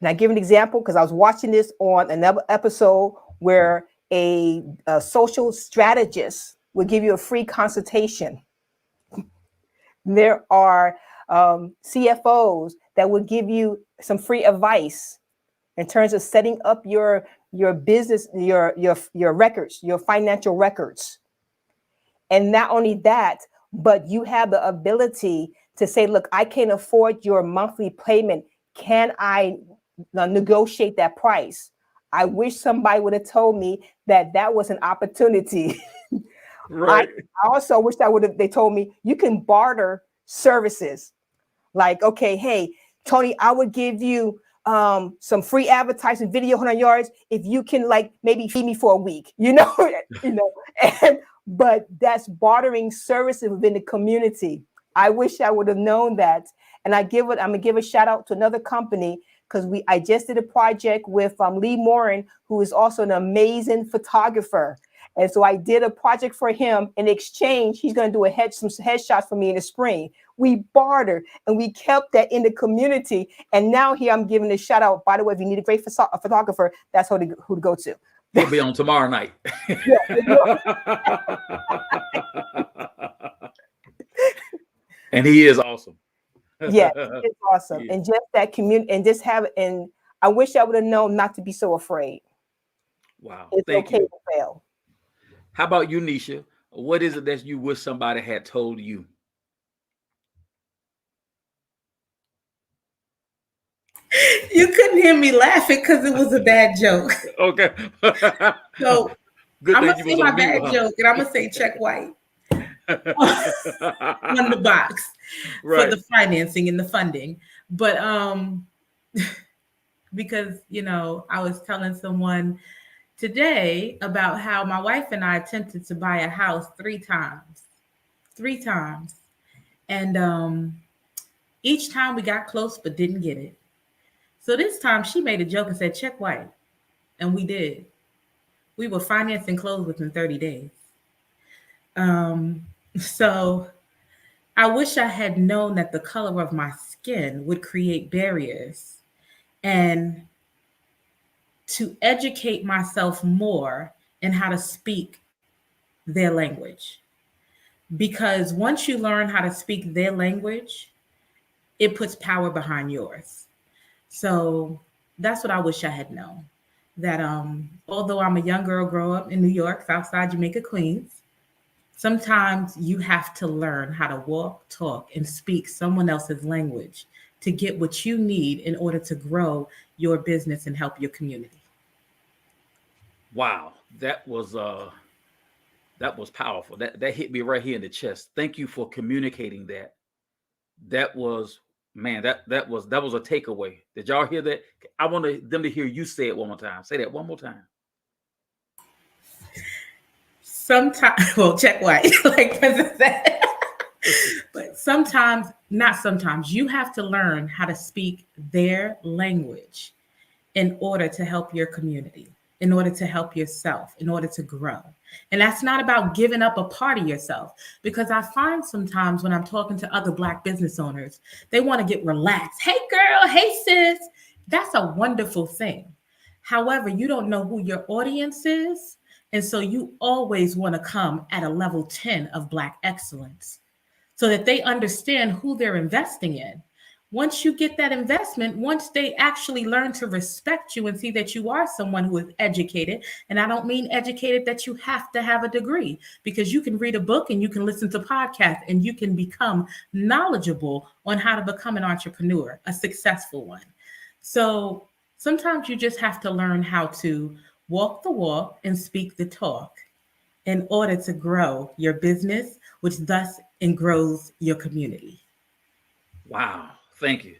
and I give an example because I was watching this on another episode where a social strategist would give you a free consultation. There are CFOs that would give you some free advice in terms of setting up your your business, your records, your financial records. And not only that, but you have the ability to say, look, I can't afford your monthly payment. Can I negotiate that price? I wish somebody would have told me that that was an opportunity. Right. I also wish they told me you can barter services. Like, okay, hey, Tony, I would give you some free advertising video on yards if you can like maybe feed me for a week, but that's bartering services within the community. I wish I would have known that. And I'm gonna give a shout out to another company because I just did a project with Lee Morin, who is also an amazing photographer. And so I did a project for him. In exchange, he's going to do some headshots for me in the spring. We bartered and we kept that in the community. And now here I'm giving a shout out. By the way, if you need a great photographer, that's who to go to. He'll be on tomorrow night. And he is awesome. Yeah, it's awesome. Yeah. And just that community and just have it. And I wish I would have known not to be so afraid. Wow. It's Thank okay you. to fail. How about you, Nisha? What is it that you wish somebody had told you? You couldn't hear me laughing because it was a bad joke. Okay. So good I'm thing gonna you say was my on mute, bad joke, and I'm gonna say check white on the box for the financing and the funding. But because I was telling someone today about how my wife and I attempted to buy a house three times, and each time we got close but didn't get it. So this time she made a joke and said, check white. And we did. We were financed and closed within 30 days. So I wish I had known that the color of my skin would create barriers, and to educate myself more in how to speak their language. Because once you learn how to speak their language, it puts power behind yours. So that's what I wish I had known. That although I'm a young girl, grow up in New York, Southside Jamaica, Queens, sometimes you have to learn how to walk, talk, and speak someone else's language to get what you need in order to grow your business and help your community. Wow, that was powerful. That hit me right here in the chest. Thank you for communicating that. That was, man, that was a takeaway. Did y'all hear that? I want them to hear you say it one more time. Say that one more time. Sometimes, well, check white, like Princess said. But sometimes, not sometimes, you have to learn how to speak their language in order to help your community, in order to help yourself, in order to grow. And that's not about giving up a part of yourself, because I find sometimes when I'm talking to other Black business owners, they want to get relaxed. Hey, girl. Hey, sis. That's a wonderful thing. However, you don't know who your audience is. And so you always want to come at a level 10 of Black excellence so that they understand who they're investing in. Once you get that investment, once they actually learn to respect you and see that you are someone who is educated, and I don't mean educated that you have to have a degree, because you can read a book and you can listen to podcasts and you can become knowledgeable on how to become an entrepreneur, a successful one. So sometimes you just have to learn how to walk the walk and speak the talk in order to grow your business, which thus grows your community. Wow. Thank you.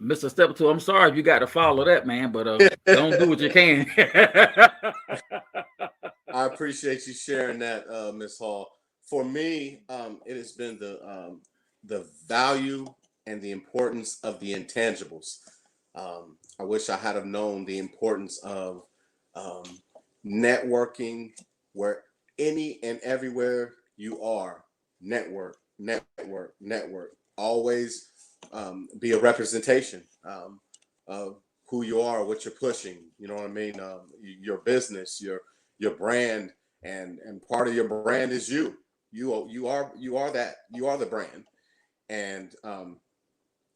Mr. Stepper, I'm sorry if you got to follow that, man, but don't do what you can. I appreciate you sharing that, Ms. Hall. For me, it has been the value and the importance of the intangibles. I wish I had have known the importance of networking, where any and everywhere you are. Network. Always be a representation of who you are, what you're pushing. You know what I mean? Your business, your brand, and part of your brand is you. You are that. You are the brand. And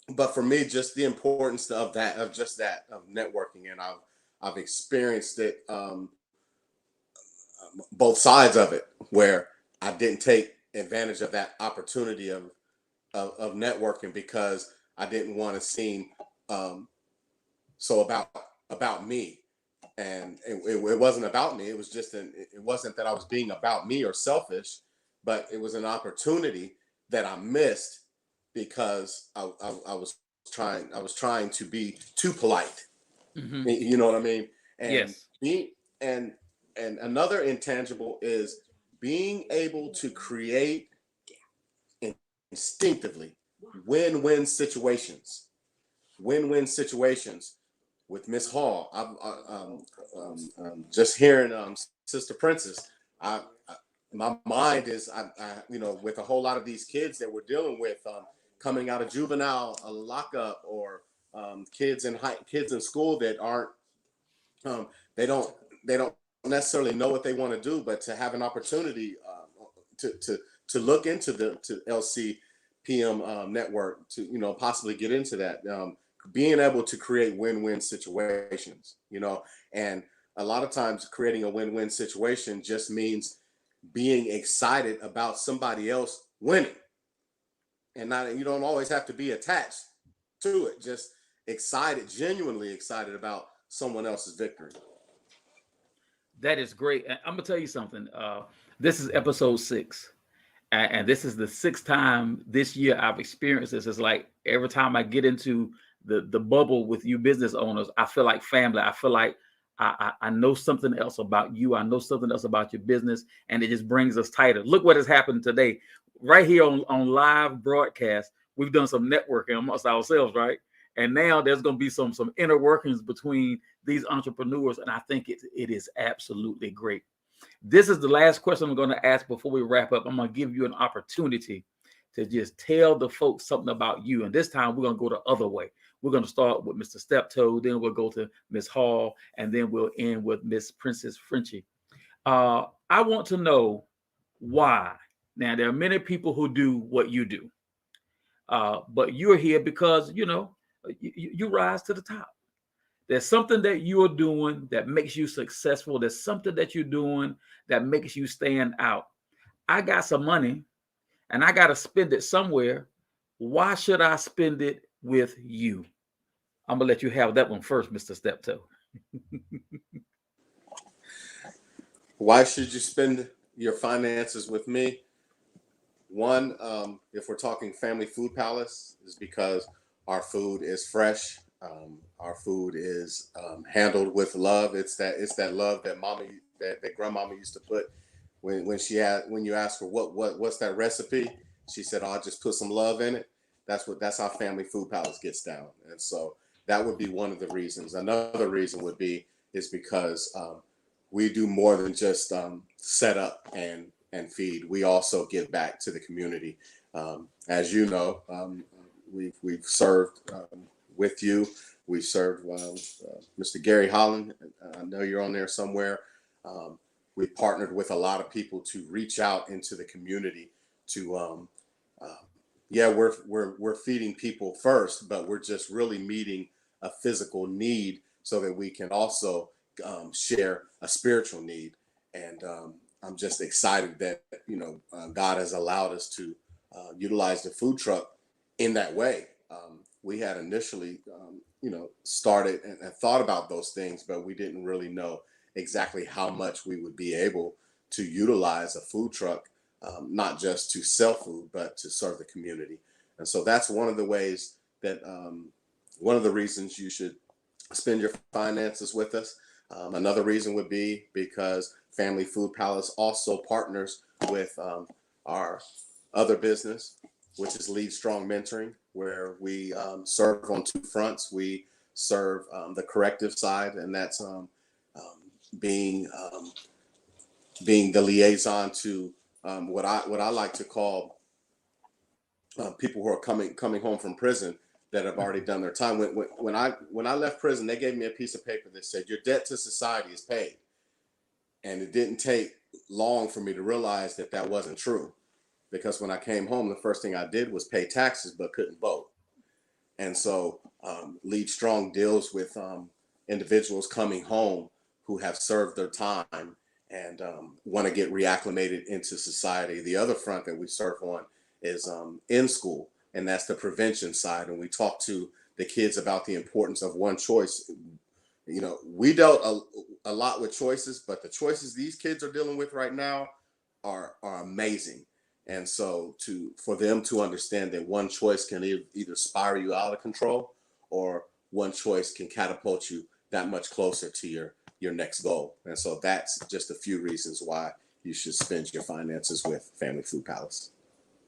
but for me, just the importance of that, of networking. And I've experienced it, both sides of it, where I didn't take advantage of that opportunity of networking because I didn't want to seem so about me. And it wasn't about me. It was just it wasn't that I was being about me or selfish, but it was an opportunity that I missed because I was trying to be too polite. Mm-hmm. You know what I mean? And Yes. being and another intangible is being able to create instinctively win-win situations. Win-win situations with Miss Hall. Just hearing Sister Princess. My mind is, with a whole lot of these kids that we're dealing with, coming out of juvenile lockup, or kids in school that aren't, they don't necessarily know what they want to do, but to have an opportunity to look into the LCPM network, to possibly get into that, being able to create win-win situations, and a lot of times creating a win-win situation just means being excited about somebody else winning, and you don't always have to be attached to it, just excited, genuinely excited about someone else's victory. That is great. And I'm gonna tell you something. This is episode 6, and this is the 6th time this year I've experienced this. It's like every time I get into the bubble with you business owners, I feel like family. I feel like I know something else about you. I know something else about your business, and it just brings us tighter. Look what has happened today, right here on live broadcast. We've done some networking amongst ourselves, right? And now there's going to be some inner workings between these entrepreneurs, and I think it is absolutely great. This is the last question I'm going to ask before we wrap up. I'm going to give you an opportunity to just tell the folks something about you. And this time we're going to go the other way. We're going to start with Mr. Steptoe, then we'll go to Miss Hall, and then we'll end with Miss Princess Frenchie. I want to know why. Now, there are many people who do what you do, but you're here because, you rise to the top. There's something that you're doing that makes you successful. There's something that you're doing that makes you stand out. I got some money and I got to spend it somewhere. Why should I spend it with you? I'm going to let you have that one first, Mr. Steptoe. Why should you spend your finances with me? One, if we're talking Family Food Palace, is because our food is fresh. Our food is handled with love. It's that love that that grandmama used to put when you ask her what's that recipe, she said, "Oh, I'll just put some love in it." That's how Family Food Palace gets down. And so that would be one of the reasons. Another reason would be is because we do more than just set up and feed. We also give back to the community. As you know, we've served with you. We served Mr. Gary Holland. I know you're on there somewhere. We partnered with a lot of people to reach out into the community to, we're feeding people first, but we're just really meeting a physical need so that we can also share a spiritual need. And I'm just excited that, God has allowed us to utilize the food truck in that way. We had initially, started and thought about those things, but we didn't really know exactly how much we would be able to utilize a food truck, not just to sell food, but to serve the community. And so that's one of the ways that, one of the reasons you should spend your finances with us. Another reason would be because Family Food Palace also partners with our other business, which is Lead Strong Mentoring, where we serve on 2 fronts. We serve the corrective side, and that's being the liaison to what I like to call people who are coming home from prison that have already done their time. When I left prison, they gave me a piece of paper that said your debt to society is paid, and it didn't take long for me to realize that wasn't true, because when I came home, the first thing I did was pay taxes but couldn't vote. And so Lead Strong deals with individuals coming home who have served their time and want to get reacclimated into society. The other front that we serve on is in school, and that's the prevention side. And we talk to the kids about the importance of one choice. You know, we dealt a lot with choices, but the choices these kids are dealing with right now are amazing. And so for them to understand that one choice can either spiral you out of control, or one choice can catapult you that much closer to your next goal. And so that's just a few reasons why you should spend your finances with Family Food Palace.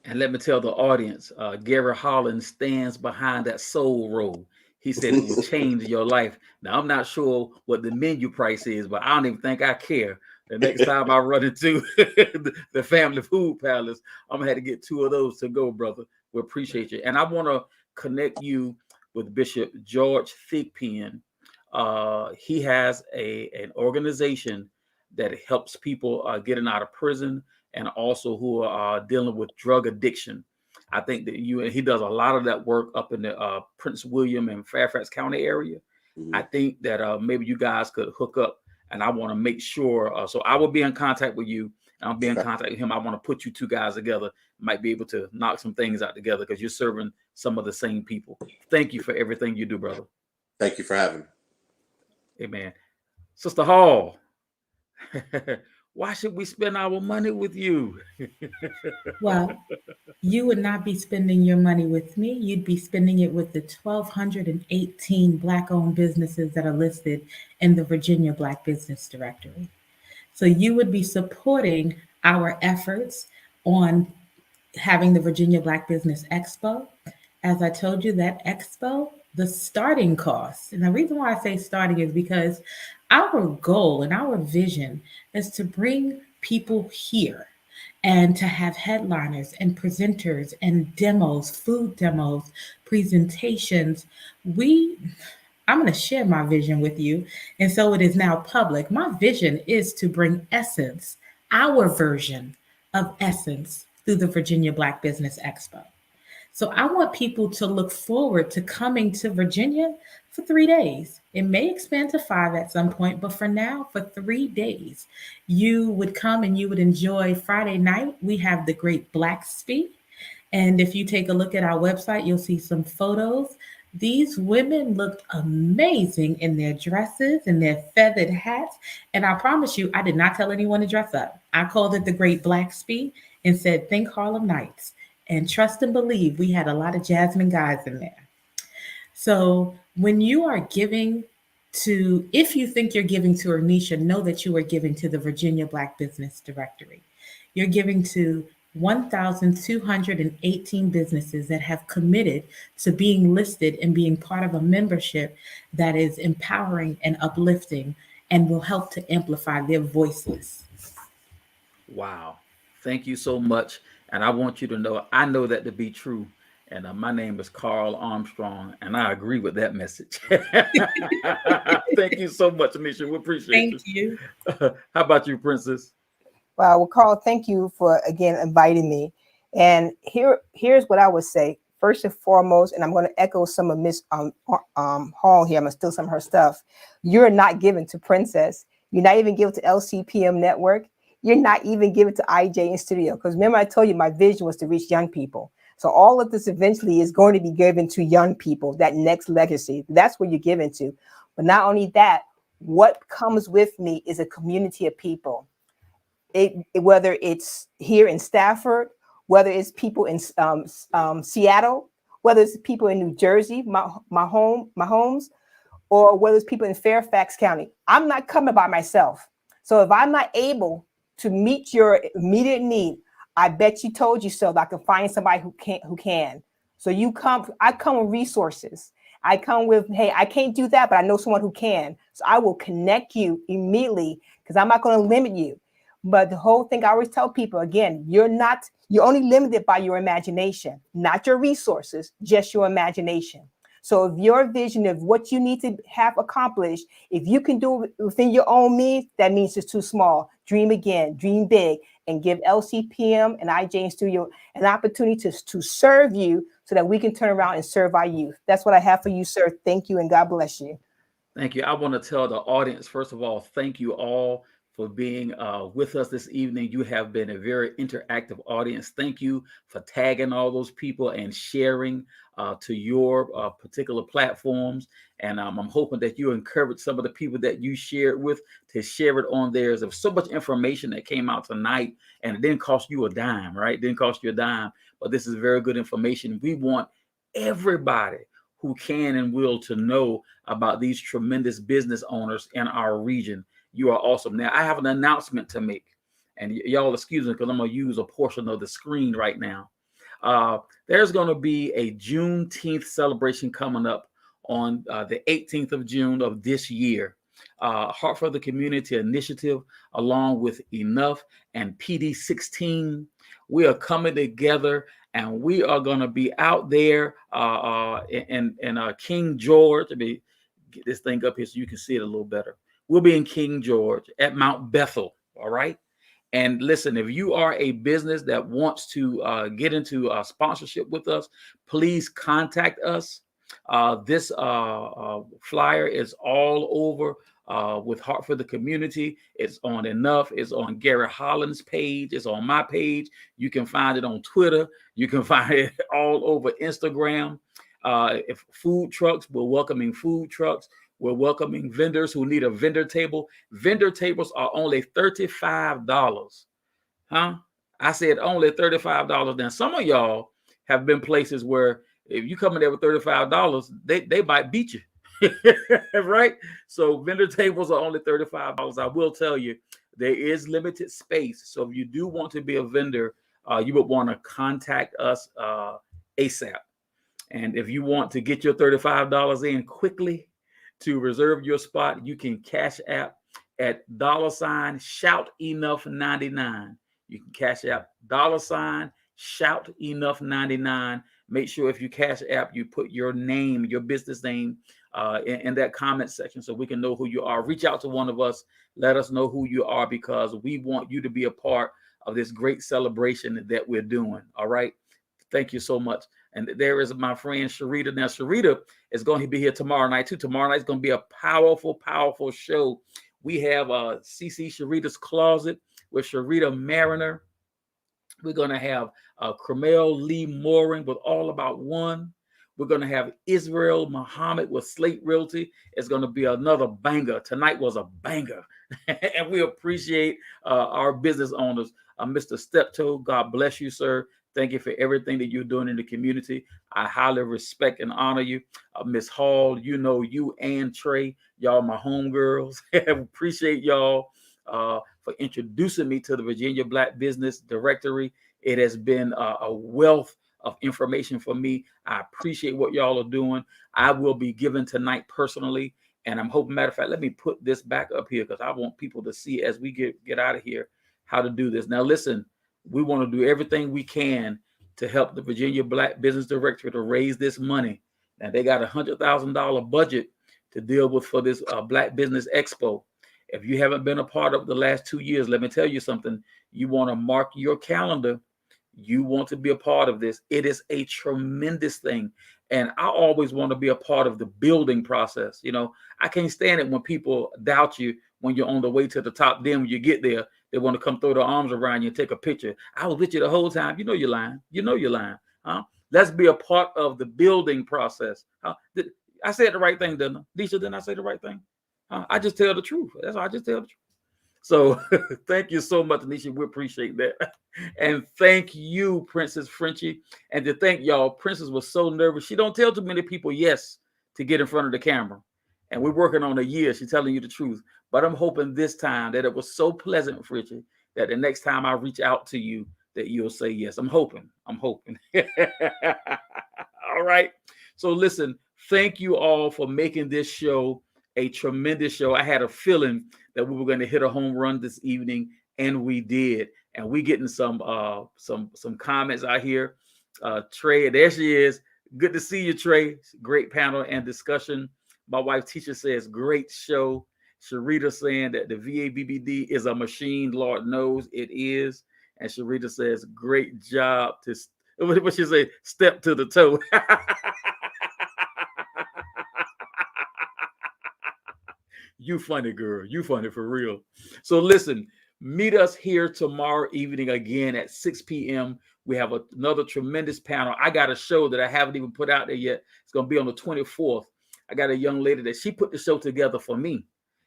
And let me tell the audience, Gary Holland stands behind that soul roll. He said it will change your life. Now, I'm not sure what the menu price is, but I don't even think I care. The next time I run into the Family Food Palace, I'm going to have to get 2 of those to go, brother. We appreciate you. And I want to connect you with Bishop George Thigpen. He has an organization that helps people getting out of prison, and also who are dealing with drug addiction. I think that he does a lot of that work up in the Prince William and Fairfax County area. Mm-hmm. I think that maybe you guys could hook up, and I want to make sure. So I will be in contact with you, and I'll be in contact with him. I want to put you 2 guys together. Might be able to knock some things out together because you're serving some of the same people. Thank you for everything you do, brother. Thank you for having me. Amen. Sister Hall, why should we spend our money with you? Well, you would not be spending your money with me. You'd be spending it with the 1,218 Black-owned businesses that are listed in the Virginia Black Business Directory. So you would be supporting our efforts on having the Virginia Black Business Expo. As I told you, that Expo, the starting cost, and the reason why I say starting is because our goal and our vision is to bring people here and to have headliners and presenters and demos, food demos, presentations. I'm going to share my vision with you. And so it is now public. My vision is to bring Essence, our version of Essence, through the Virginia Black Business Expo. So I want people to look forward to coming to Virginia for 3 days. It may expand to 5 at some point, but for now, for 3 days, you would come and you would enjoy Friday night. We have the Great Black Speak. And if you take a look at our website, you'll see some photos. These women looked amazing in their dresses and their feathered hats. And I promise you, I did not tell anyone to dress up. I called it the Great Black Speak and said, think Harlem Nights. And trust and believe, we had a lot of Jasmine guys in there. So when you are giving to, if you think you're giving to Ernisha, know that you are giving to the Virginia Black Business Directory. You're giving to 1,218 businesses that have committed to being listed and being part of a membership that is empowering and uplifting and will help to amplify their voices. Wow. Thank you so much. And I want you to know, I know that to be true. And my name is Carl Armstrong, and I agree with that message. Thank you so much, Anisha. We appreciate Thank you. How about you, Princess? Well, Carl, thank you for, again, inviting me. And here's what I would say. First and foremost, and I'm going to echo some of Miss Hall here. I'm going to steal some of her stuff. You're not given to Princess. You're not even given to LCPM Network. You're not even given to IJ in Studio. Because remember, I told you my vision was to reach young people. So all of this eventually is going to be given to young people, that next legacy. That's what you're given to. But not only that, what comes with me is a community of people. Whether it's here in Stafford, whether it's people in Seattle, whether it's people in New Jersey, my homes, or whether it's people in Fairfax County. I'm not coming by myself. So if I'm not able to meet your immediate need, I bet you told you so that I can find somebody who can. So I come with resources. I come with, hey, I can't do that, but I know someone who can. So I will connect you immediately because I'm not going to limit you. But the whole thing, I always tell people, again, you're only limited by your imagination, not your resources, just your imagination. So if your vision of what you need to have accomplished, if you can do it within your own means, that means it's too small. Dream again, dream big, and give LCPM and IJ in Studio an opportunity to serve you so that we can turn around and serve our youth. That's what I have for you, sir. Thank you, and God bless you. Thank you. I want to tell the audience, first of all, thank you all for being with us this evening. You have been a very interactive audience. Thank you for tagging all those people and sharing to your particular platforms. And I'm hoping that you encourage some of the people that you shared with to share it on theirs. There's so much information that came out tonight, and it didn't cost you a dime, right? It didn't cost you a dime, but this is very good information. We want everybody who can and will to know about these tremendous business owners in our region. You are awesome. Now, I have an announcement to make, and y'all excuse me because I'm going to use a portion of the screen right now. There's going to be a Juneteenth celebration coming up on the 18th of June of this year. Heart for the Community Initiative, along with Enough and PD 16, we are coming together, and we are going to be out there in King George. Let me get this thing up here so you can see it a little better. We'll be in King George at Mount Bethel. All right. And listen, if you are a business that wants to get into sponsorship with us, please contact us. This flyer is all over with Heart for the Community. It's on Enough. It's on Gary Holland's page. It's on my page. You can find it on Twitter. You can find it all over Instagram. If food trucks, we're welcoming food trucks. We're welcoming vendors who need a vendor table. Vendor tables are only $35. Huh? I said only $35. Now, some of y'all have been places where if you come in there with $35, they might beat you. Right? So vendor tables are only $35. I will tell you, there is limited space. So if you do want to be a vendor, you would want to contact us ASAP. And if you want to get your $35 in quickly to reserve your spot, you can Cash App at $Shout Enough 99. You can Cash App $Shout Enough 99. Make sure if you Cash App, you put your name, your business name in that comment section so we can know who you are. Reach out to one of us. Let us know who you are because we want you to be a part of this great celebration that we're doing. All right. Thank you so much. And there is my friend Sharita. Now, Sharita is going to be here tomorrow night, too. Tomorrow night is going to be a powerful, powerful show. We have CC Sharita's Closet with Sharita Mariner. We're going to have Cromel Lee Mooring with All About One. We're going to have Israel Muhammad with Slate Realty. It's going to be another banger. Tonight was a banger. And we appreciate our business owners. Mr. Steptoe, God bless you, sir. Thank you for everything that you're doing in the community. I highly respect and honor you. Miss Hall, you know, you and Trey, y'all my homegirls. Appreciate y'all for introducing me to the Virginia Black Business Directory. It has been a wealth of information for me. I appreciate what y'all are doing. I will be giving tonight personally. And I'm hoping, matter of fact, let me put this back up here because I want people to see as we get out of here how to do this. Now, listen. We want to do everything we can to help the Virginia Black Business Directory to raise this money. Now, they got $100,000 budget to deal with for this Black Business Expo. If you haven't been a part of the last 2 years, let me tell you something. You want to mark your calendar. You want to be a part of this. It is a tremendous thing. And I always want to be a part of the building process. You know, I can't stand it when people doubt you when you're on the way to the top. Then when you get there, they want to come throw their arms around you and take a picture. I was with you the whole time. You know you're lying. You know you're lying. Huh? Let's be a part of the building process. I said the right thing, didn't I? Nisha, didn't I say the right thing? I just tell the truth. That's all. I just tell the truth. So thank you so much, Nisha. We appreciate that. And thank you, Princess Frenchie. And to thank y'all, Princess was so nervous. She don't tell too many people yes to get in front of the camera. And we're working on a year. She's telling you the truth. But I'm hoping this time that it was so pleasant, Frenchie, that the next time I reach out to you, that you'll say yes. I'm hoping. All right. So listen, thank you all for making this show a tremendous show. I had a feeling that we were going to hit a home run this evening, and we did. And we getting some comments out here. Trey, there she is. Good to see you, Trey. Great panel and discussion. My wife, Tisha, says, great show. Sharita saying that the VABBD is a machine. Lord knows it is. And Sharita says, great job. What she say? Step to the toe. You funny, girl. You funny for real. So listen, meet us here tomorrow evening again at 6 p.m. We have another tremendous panel. I got a show that I haven't even put out there yet. It's going to be on the 24th. I got a young lady that she put the show together for me.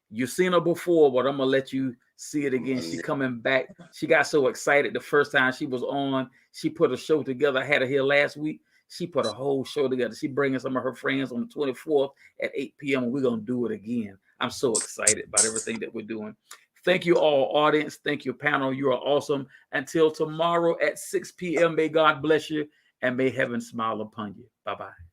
You've seen her before, but I'm going to let you see it again. She coming back. She got so excited the first time she was on. She put a show together. I had her here last week. She put a whole show together. She bringing some of her friends on the 24th at 8 p.m. and we're going to do it again. I'm so excited about everything that we're doing. Thank you all, audience. Thank you, panel. You are awesome. Until tomorrow at 6 p.m., may God bless you and may heaven smile upon you. Bye-bye.